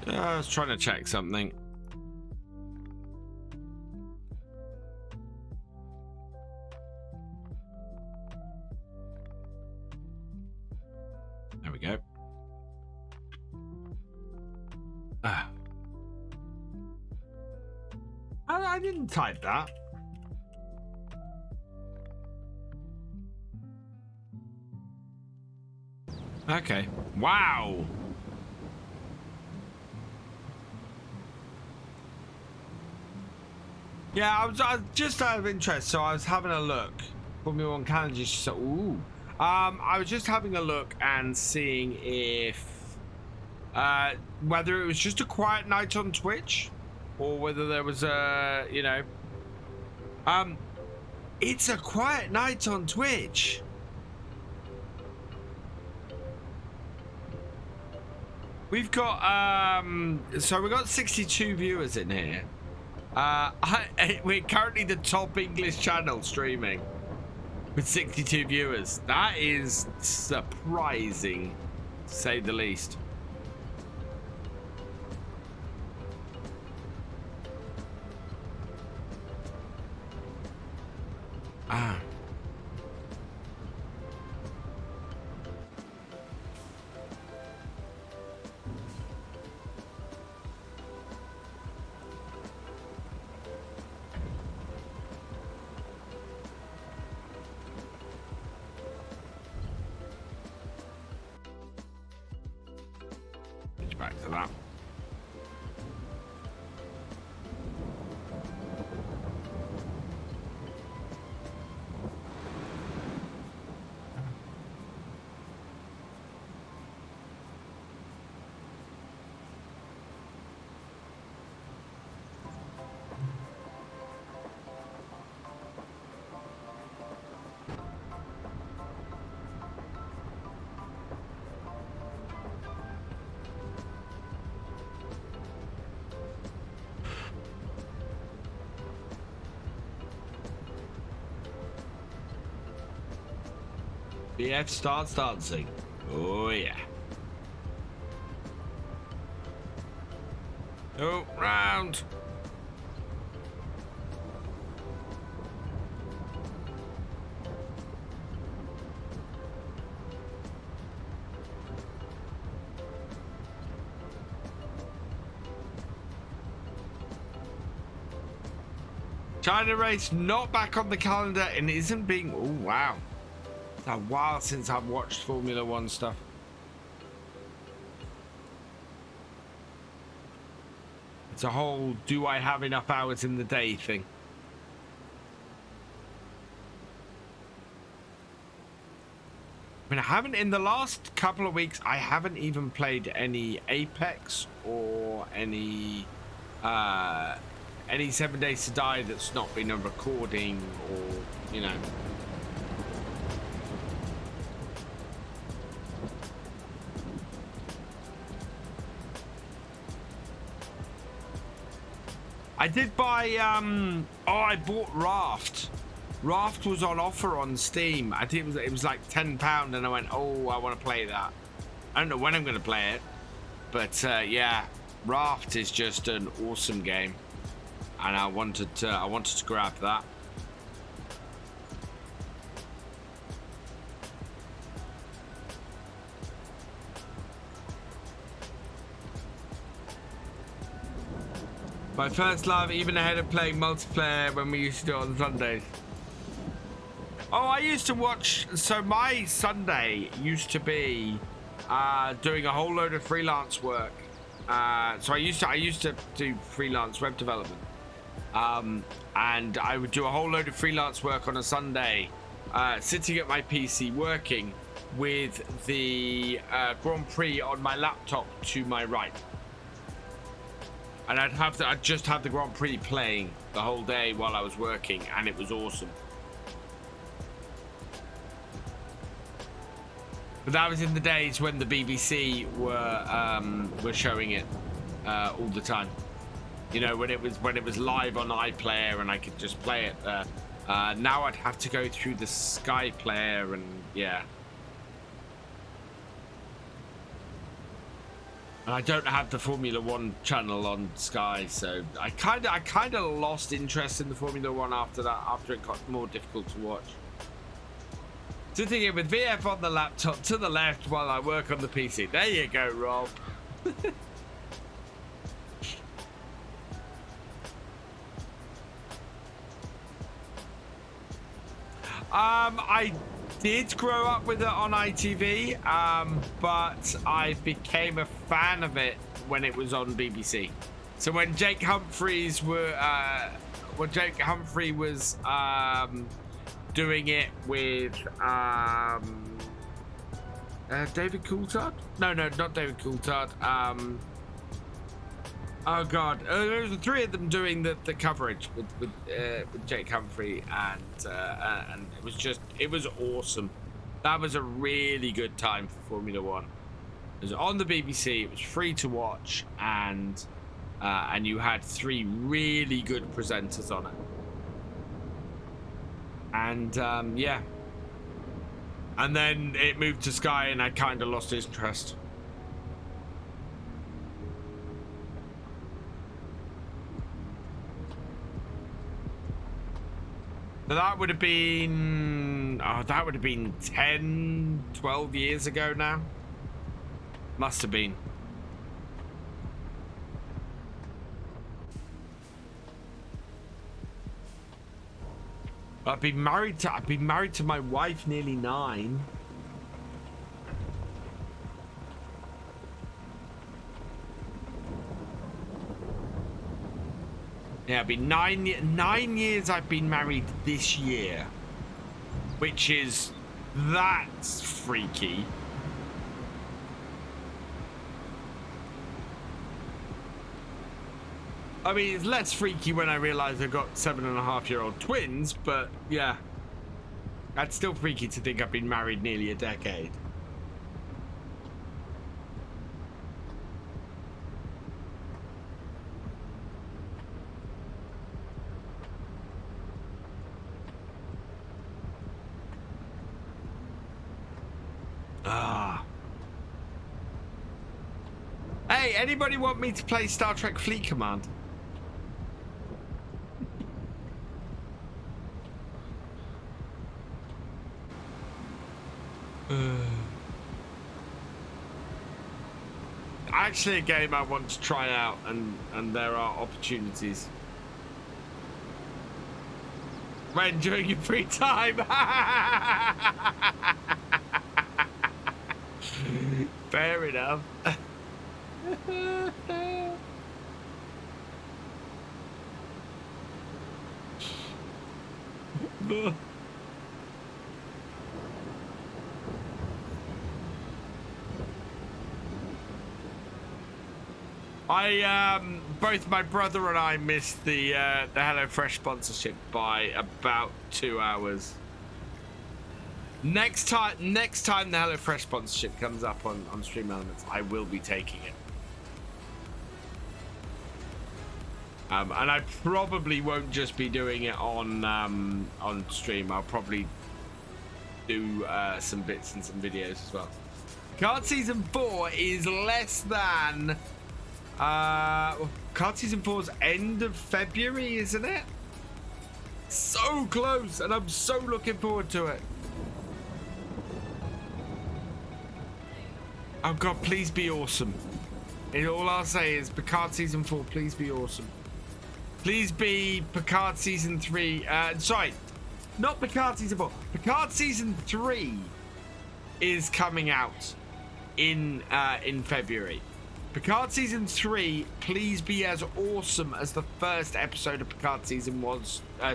I was trying to check something. There we go. I didn't type that. Okay. Wow. Yeah, I was just out of interest, so I was having a look. Put me on calendar. So, ooh, I was just having a look and seeing if whether it was just a quiet night on Twitch or whether there was a, you know, it's a quiet night on Twitch. We've got so we've got 62 viewers in here. We're currently the top English channel streaming with 62 viewers. That is surprising, to say the least. Ah. Back to that. BF starts dancing. Oh yeah. Oh, round. China race not back on the calendar and isn't being. Oh wow. It's a while since I've watched Formula One stuff. It's a whole do I have enough hours in the day thing. I mean, I haven't, in the last couple of weeks, I haven't even played any Apex or any 7 Days to Die that's not been a recording or, you know. I did buy, I bought Raft. Raft was on offer on Steam. I think it was like £10 and I went, oh, I want to play that. I don't know when I'm going to play it. But yeah, Raft is just an awesome game. And I wanted to grab that. My first love, even ahead of playing multiplayer when we used to do it on Sundays. Oh, I used to watch. So my Sunday used to be doing a whole load of freelance work. So I used to do freelance web development, and I would do a whole load of freelance work on a Sunday, sitting at my PC working with the Grand Prix on my laptop to my right. And I'd just have the Grand Prix playing the whole day while I was working, and it was awesome. But that was in the days when the BBC were showing it all the time. You know, when it was live on iPlayer and I could just play it there. Now I'd have to go through the Sky Player, and yeah. And I don't have the Formula One channel on Sky, so I kind of lost interest in the Formula One after that, after it got more difficult to watch. Sitting here with VF on the laptop to the left while I work on the PC. There you go, Rob. I did grow up with it on ITV, but I became a fan of it when it was on BBC. So when Jake Humphries was doing it with David Coulthard? No, not David Coulthard. Oh God, there was the three of them doing the coverage with Jake Humphrey, and it was awesome. That was a really good time for Formula One. It was on the BBC. It was free to watch, and you had three really good presenters on it. And yeah, and then it moved to Sky, and I kind of lost interest. So that would have been, that would have been 10, 12 years ago now. Must have been. I've been married to my wife nearly 9. Yeah, it'll be 9 years I've been married this year, that's freaky. I mean, it's less freaky when I realize I've got 7.5-year-old twins, but yeah, that's still freaky to think I've been married nearly a decade. Hey, anybody want me to play Star Trek Fleet Command? Actually, a game I want to try out, and there are opportunities. When during your free time. Fair enough. Both my brother and I missed the HelloFresh sponsorship by about 2 hours. Next time the HelloFresh sponsorship comes up on Stream Elements, I will be taking it. And I probably won't just be doing it on stream. I'll probably do some bits and some videos as well. Card Season 4 is less than... Card Season 4's end of February, isn't it? So close, and I'm so looking forward to it. Oh God, please be awesome. And all I'll say is Picard Season 4, please be awesome. Please be Picard Season 3. Sorry, not Picard Season 4. Picard Season 3 is coming out in February. Picard Season 3, please be as awesome as the first episode of Picard Season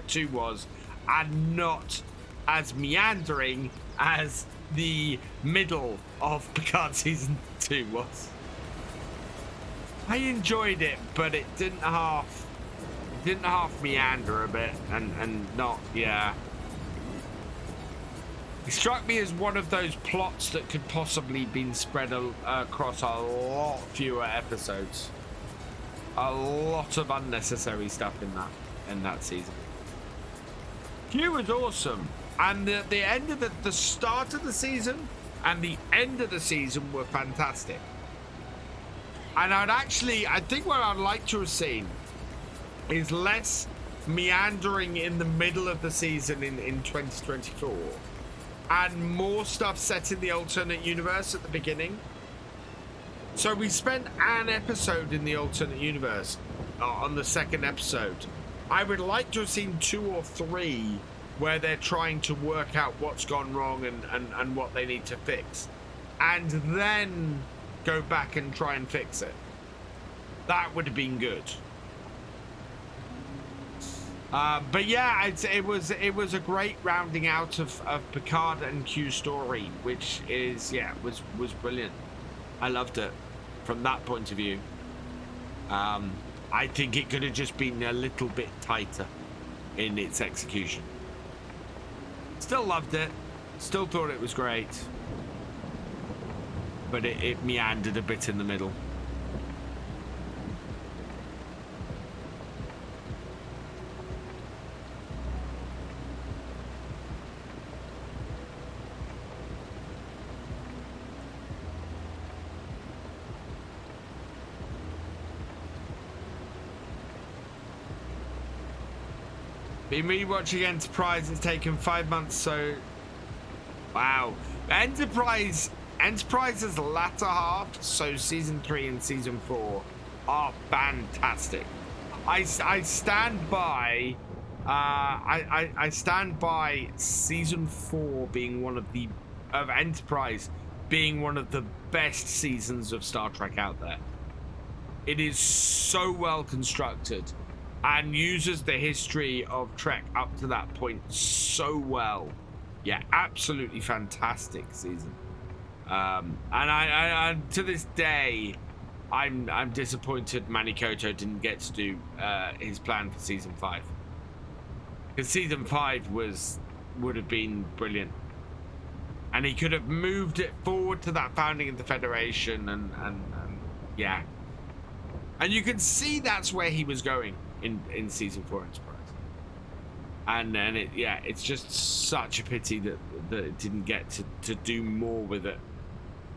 2 was, and not as meandering as the middle of Picard Season 2 was. I enjoyed it, but it didn't half meander a bit, and not, yeah. It struck me as one of those plots that could possibly been spread across a lot fewer episodes. A lot of unnecessary stuff in that season. Q was awesome, and the end of the start of the season and the end of the season were fantastic. And I think what I'd like to have seen is less meandering in the middle of the season in 2024. And more stuff set in the alternate universe at the beginning. So we spent an episode in the alternate universe on the second episode. I would like to have seen 2 or 3 where they're trying to work out what's gone wrong and what they need to fix. And then go back and try and fix it. That would have been good. But yeah, it was a great rounding out of Picard and Q's story, which is was brilliant. I loved it from that point of view. I think it could have just been a little bit tighter in its execution. Still loved it. Still thought it was great. But it meandered a bit in the middle. Been rewatching Enterprise. It's taken 5 months, so wow. Enterprise's latter half, so season 3 and season 4, are fantastic. I stand by. I stand by season 4 being one of the Enterprise being one of the best seasons of Star Trek out there. It is so well constructed and uses the history of Trek up to that point so well. Yeah, absolutely fantastic season. And I to this day, I'm disappointed Manny Koto didn't get to do his plan for season 5. Because season 5 would have been brilliant, and he could have moved it forward to that founding of the Federation, and yeah, and you can see that's where he was going in season 4 Enterprise. And it's just such a pity that it didn't get to do more with it.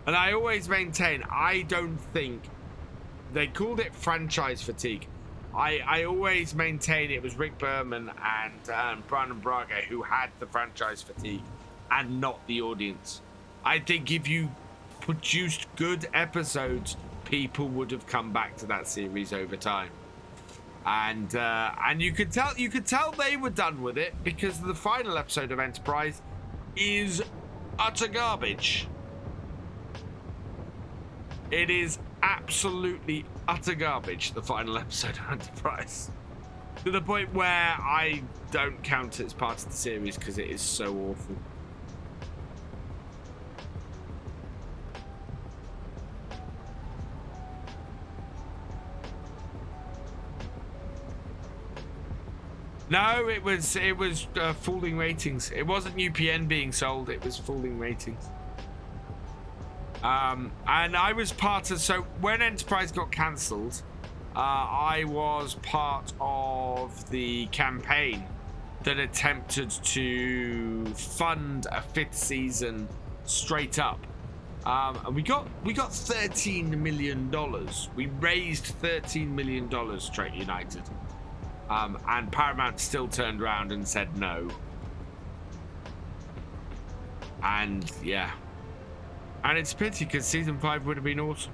And I always maintain, I don't think they called it franchise fatigue. I always maintain it was Rick Berman and Brandon Braga who had the franchise fatigue and not the audience. I think if you produced good episodes, people would have come back to that series over time. And you could tell they were done with it, because the final episode of Enterprise is utter garbage. It is absolutely utter garbage, the final episode of Enterprise, to the point where I don't count it as part of the series because it is so awful. No, it was falling ratings. It wasn't UPN being sold, it was falling ratings. And I was part of, so when Enterprise got cancelled, I was part of the campaign that attempted to fund a 5th season straight up. And we got $13 million. We raised $13 million, Trek United. And Paramount still turned around and said no. And yeah. And it's a pity, because season 5 would have been awesome.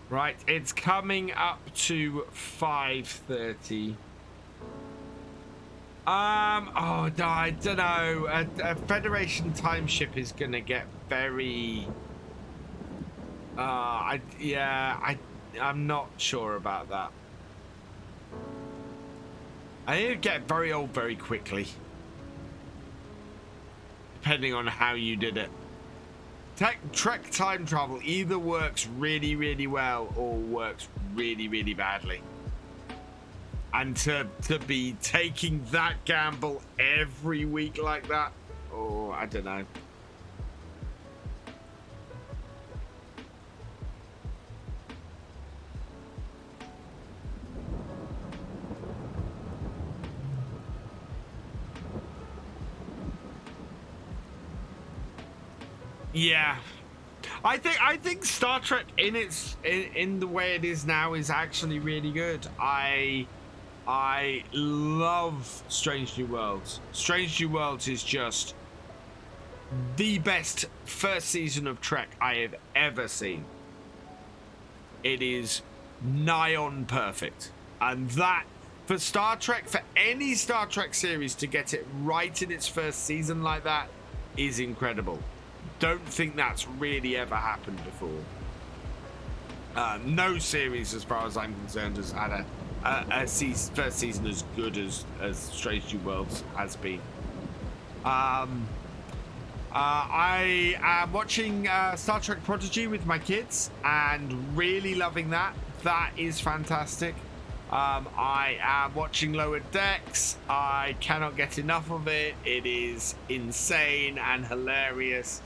Right, it's coming up to 5:30. Oh, no, I don't know. A Federation time ship is gonna get very. I'm not sure about that. I think it'd get very old very quickly, depending on how you did it. Trek time travel either works really, really well or works really, really badly. And to be taking that gamble every week like that, oh, I don't know. Yeah, I think Star Trek in the way it is now is actually really good. I love Strange New Worlds. Strange New Worlds is just the best first season of Trek I have ever seen. It is nigh on perfect, and that for Star Trek, for any Star Trek series to get it right in its first season like that is incredible. Don't think that's really ever happened before. No series, as far as I'm concerned, has had a first season as good as Strange New Worlds has been. I am watching Star Trek Prodigy with my kids and really loving that. That is fantastic. I am watching Lower Decks. I cannot get enough of it. It is insane and hilarious,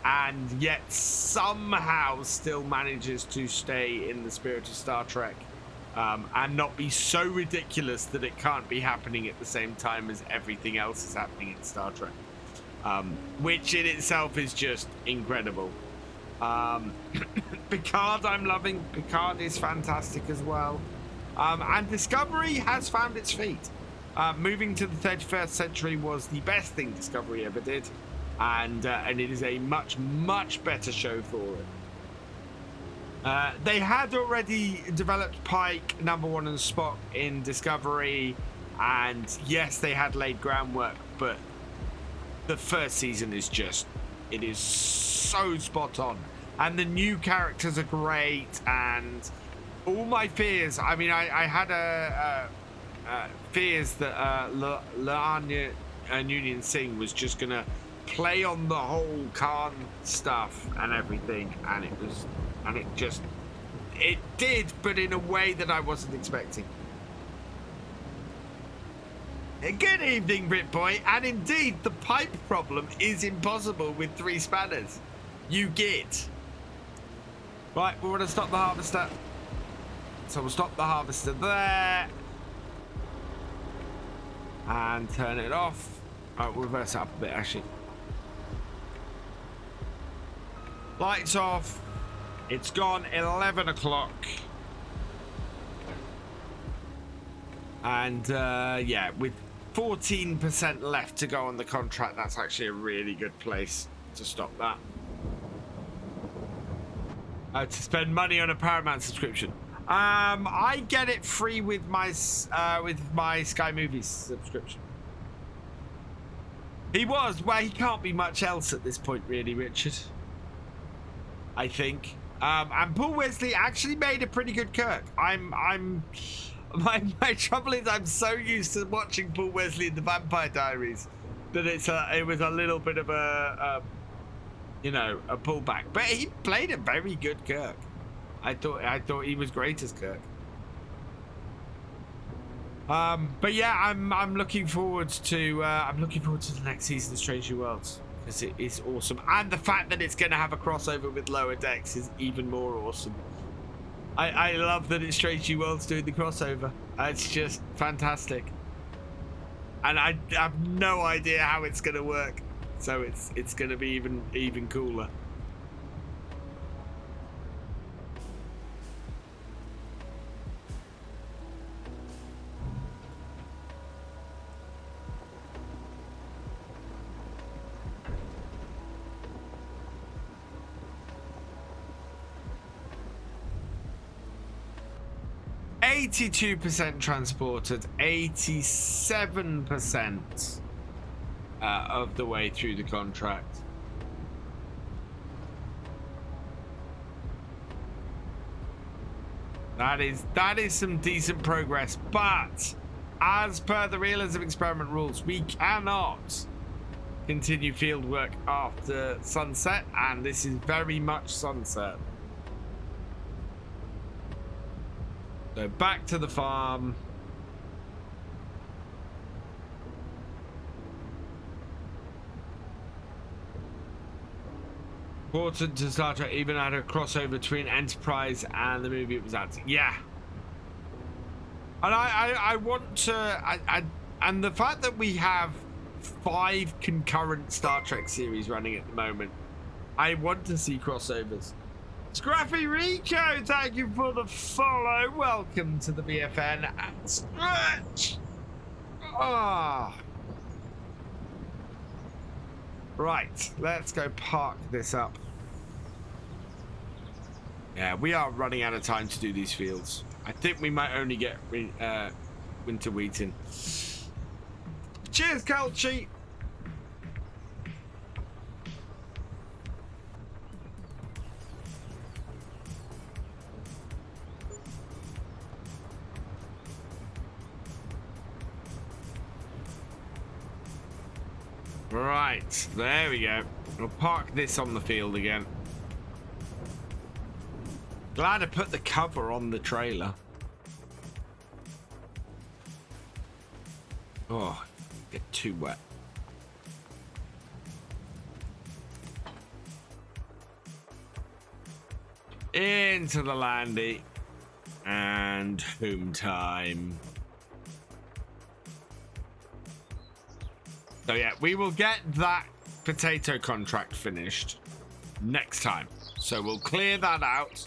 and yet somehow still manages to stay in the spirit of Star Trek, and not be so ridiculous that it can't be happening at the same time as everything else is happening in Star Trek, which in itself is just incredible. Picard, I'm loving. Picard is fantastic as well. And Discovery has found its feet. Moving to the 31st century was the best thing Discovery ever did, and it is a much, much better show for it. They had already developed Pike, Number One, and Spock in Discovery, and yes, they had laid groundwork, but the first season is just, it is so spot on, and the new characters are great, and all my fears, I mean, I had fears that La'anya Noonien Singh was just gonna play on the whole Khan stuff and everything, and it did, but in a way that I wasn't expecting. Good evening, Britboy, and indeed, the pipe problem is impossible with 3 spanners. You get. Right, we want to stop the harvester. So we'll stop the harvester there and turn it off. Oh, we'll reverse it up a bit, actually. Lights off. It's gone 11 o'clock. And yeah, with 14% left to go on the contract, that's actually a really good place to stop that. To spend money on a Paramount subscription. I get it free with my Sky Movies subscription. Well, he can't be much else at this point, really, Richard. I think. And Paul Wesley actually made a pretty good Kirk. My trouble is I'm so used to watching Paul Wesley in the Vampire Diaries that it was a little bit of a pullback. But he played a very good Kirk. I thought he was great as Kirk. But yeah, I'm looking forward to the next season of Strange New Worlds, because it is awesome, and the fact that it's going to have a crossover with Lower Decks is even more awesome. I love that it's Strange New Worlds doing the crossover. It's just fantastic, and I have no idea how it's going to work. So it's going to be even cooler. %, transported, 87% of the way through the contract. That is some decent progress, but as per the Realism experiment rules, we cannot continue field work after sunset, and this is very much sunset. So back to the farm. Important to Star Trek even had a crossover between Enterprise and the movie it was at. Yeah. And I want to... and the fact that we have 5 concurrent Star Trek series running at the moment, I want to see crossovers. Scruffy Rico, thank you for the follow. Welcome to the BFN and Scratch. Right, let's go park this up. Yeah, we are running out of time to do these fields. I think we might only get winter wheating. Cheers, Calchi. Right, there we go. We'll park this on the field again. Glad I put the cover on the trailer. Oh, get too wet. Into the landy. And home time. So yeah, we will get that potato contract finished next time. So we'll clear that out.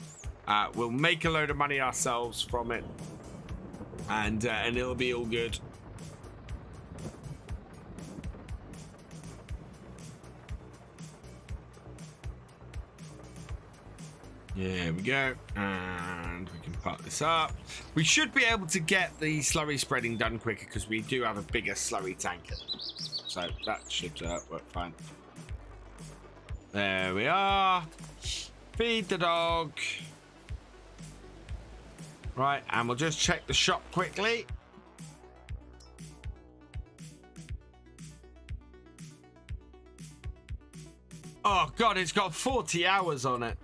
We'll make a load of money ourselves from it. And it'll be all good. There we go. And we can park this up. We should be able to get the slurry spreading done quicker because we do have a bigger slurry tanker. So that should work fine. There we are. Feed the dog. Right, and we'll just check the shop quickly. Oh God, it's got 40 hours on it.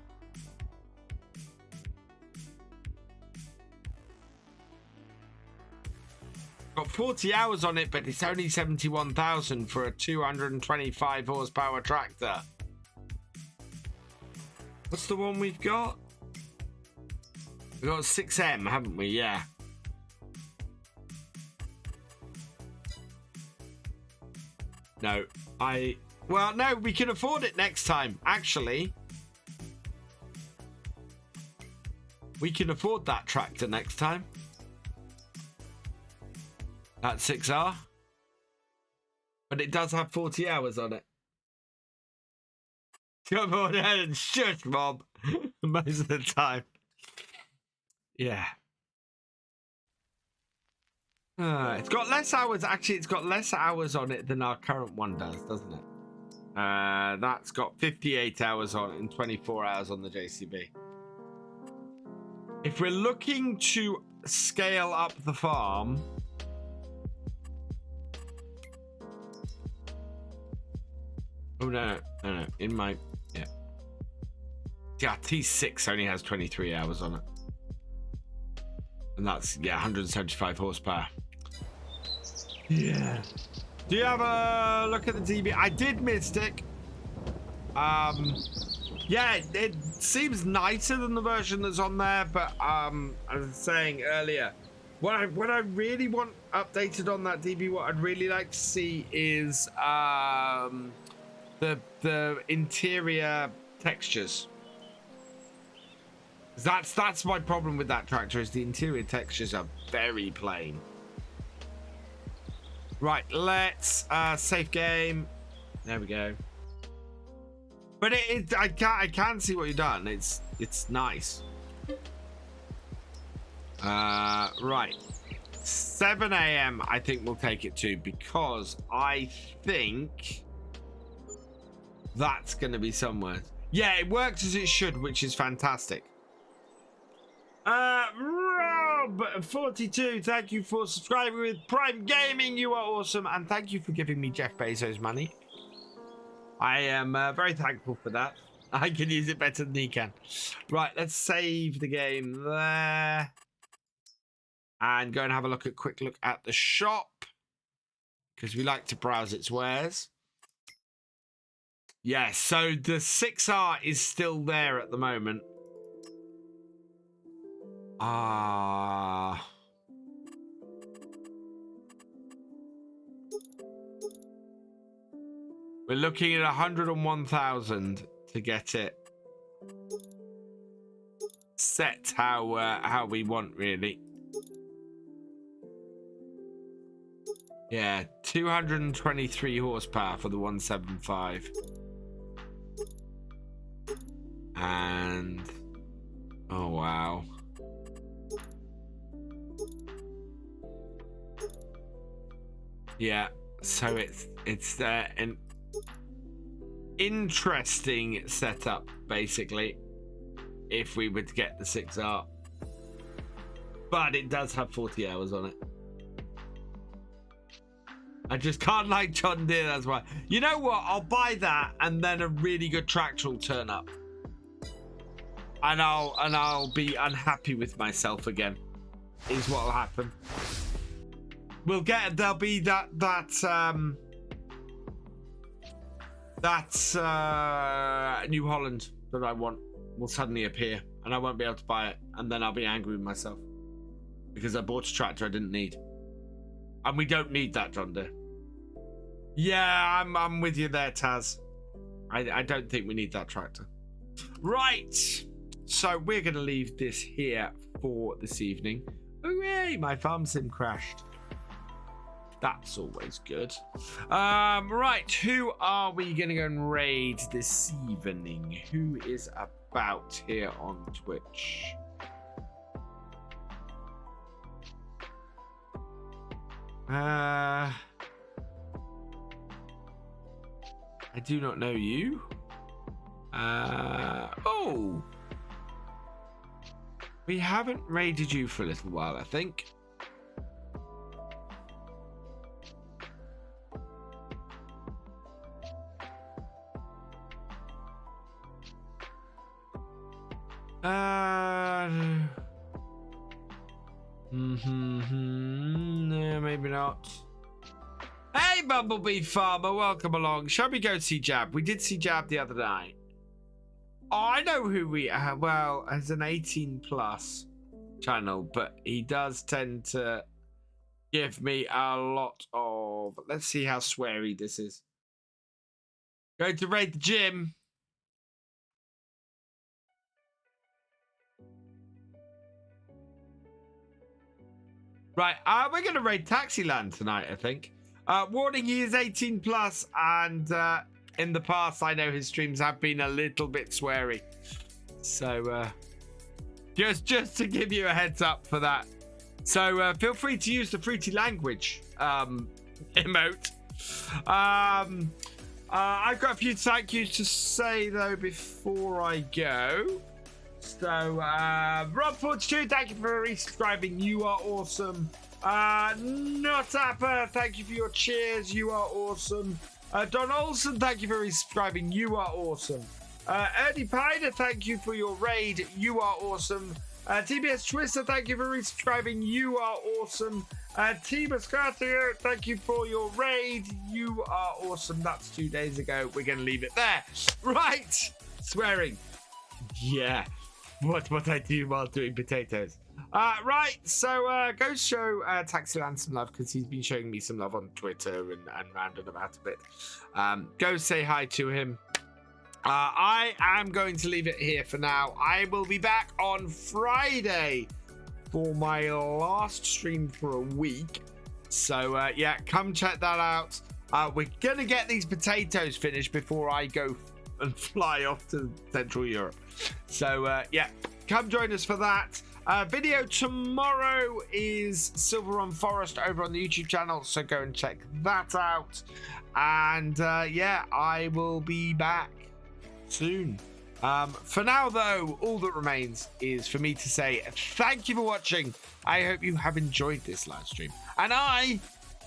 Got 40 hours on it, but it's only 71,000 for a 225 horsepower tractor. What's the one we've got? We've got 6M, haven't we? Yeah. No, well, no, we can afford it next time, actually. We can afford that tractor next time. That 6R. But it does have 40 hours on it. Come on and shush, Bob. Most of the time. Yeah. It's got less hours. Actually, it's got less hours on it than our current one does, doesn't it? That's got 58 hours on it and 24 hours on the JCB. If we're looking to scale up the farm... Oh, no. In my... Yeah. Yeah, T6 only has 23 hours on it. And that's, yeah, 175 horsepower. Yeah. Do you have a look at the DB? I did Mystic. Yeah, it seems nicer than the version that's on there, but I was saying earlier, what I really want updated on that DB, what I'd really like to see is the interior textures. That's my problem with that tractor, is the interior textures are very plain. Right, let's save game. There we go. But I can see what you've done. It's nice. Right. 7 a.m. I think we'll take it to, because I think that's going to be somewhere. Yeah, it works as it should, which is fantastic. Rob42, thank you for subscribing with Prime Gaming. You are awesome, and thank you for giving me Jeff Bezos money. I am very thankful for that. I can use it better than he can. Right, let's save the game there and go and have a quick look at the shop, because we like to browse its wares. Yeah, so the 6R is still there at the moment. We're looking at 101,000 to get it set how we want, really. Yeah, 223 horsepower for the 175. And oh wow. Yeah, so it's an interesting setup, basically, if we were to get the 6R. But it does have 40 hours on it. I just can't like John Deere, that's why. You know what? I'll buy that, and then a really good tractor will turn up. And I'll be unhappy with myself again, is what'll happen. There'll be that New Holland that I want will suddenly appear, and I won't be able to buy it, and then I'll be angry with myself because I bought a tractor I didn't need, and we don't need that, John Deere. Yeah, I'm with you there, Taz. I don't think we need that tractor. Right, so we're gonna leave this here for this evening. Hooray! My farm sim crashed. That's always good. Right, who are we gonna go and raid this evening? Who is about here on Twitch? I do not know you. Oh, we haven't raided you for a little while, I think. No, maybe not. Hey, Bumblebee Farmer, welcome along. Shall we go see Jab? We did see Jab the other night. Oh, I know who we are. Well, as an 18+ channel, but he does tend to give me a lot of... Let's see how sweary this is. Going to raid the gym. Right, we're going to raid Taxiland tonight, I think. Warning, he is 18+, and in the past, I know his streams have been a little bit sweary. So, just to give you a heads up for that. So, feel free to use the fruity language emote. I've got a few thank yous to say, though, before I go. So, Rob42, thank you for resubscribing. You are awesome. Nutapper, thank you for your cheers. You are awesome. Don Olsen, thank you for resubscribing. You are awesome. Ernie Piner, thank you for your raid. You are awesome. TBS Twister, thank you for resubscribing. You are awesome. T Muscatia, thank you for your raid. You are awesome. That's 2 days ago. We're going to leave it there. Right. Swearing. Yeah. What I do while doing potatoes. Right, so go show Taxiland some love, because he's been showing me some love on Twitter and rounding about a bit. Go say hi to him. I am going to leave it here for now. I will be back on Friday for my last stream for a week. So, yeah, come check that out. We're going to get these potatoes finished before I go and fly off to Central Europe. So, yeah, come join us for that. Video tomorrow is Silver Run Forest over on the YouTube channel, so go and check that out. And yeah, I will be back soon. For now, though, all that remains is for me to say thank you for watching. I hope you have enjoyed this live stream, and I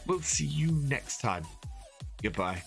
will see you next time. Goodbye.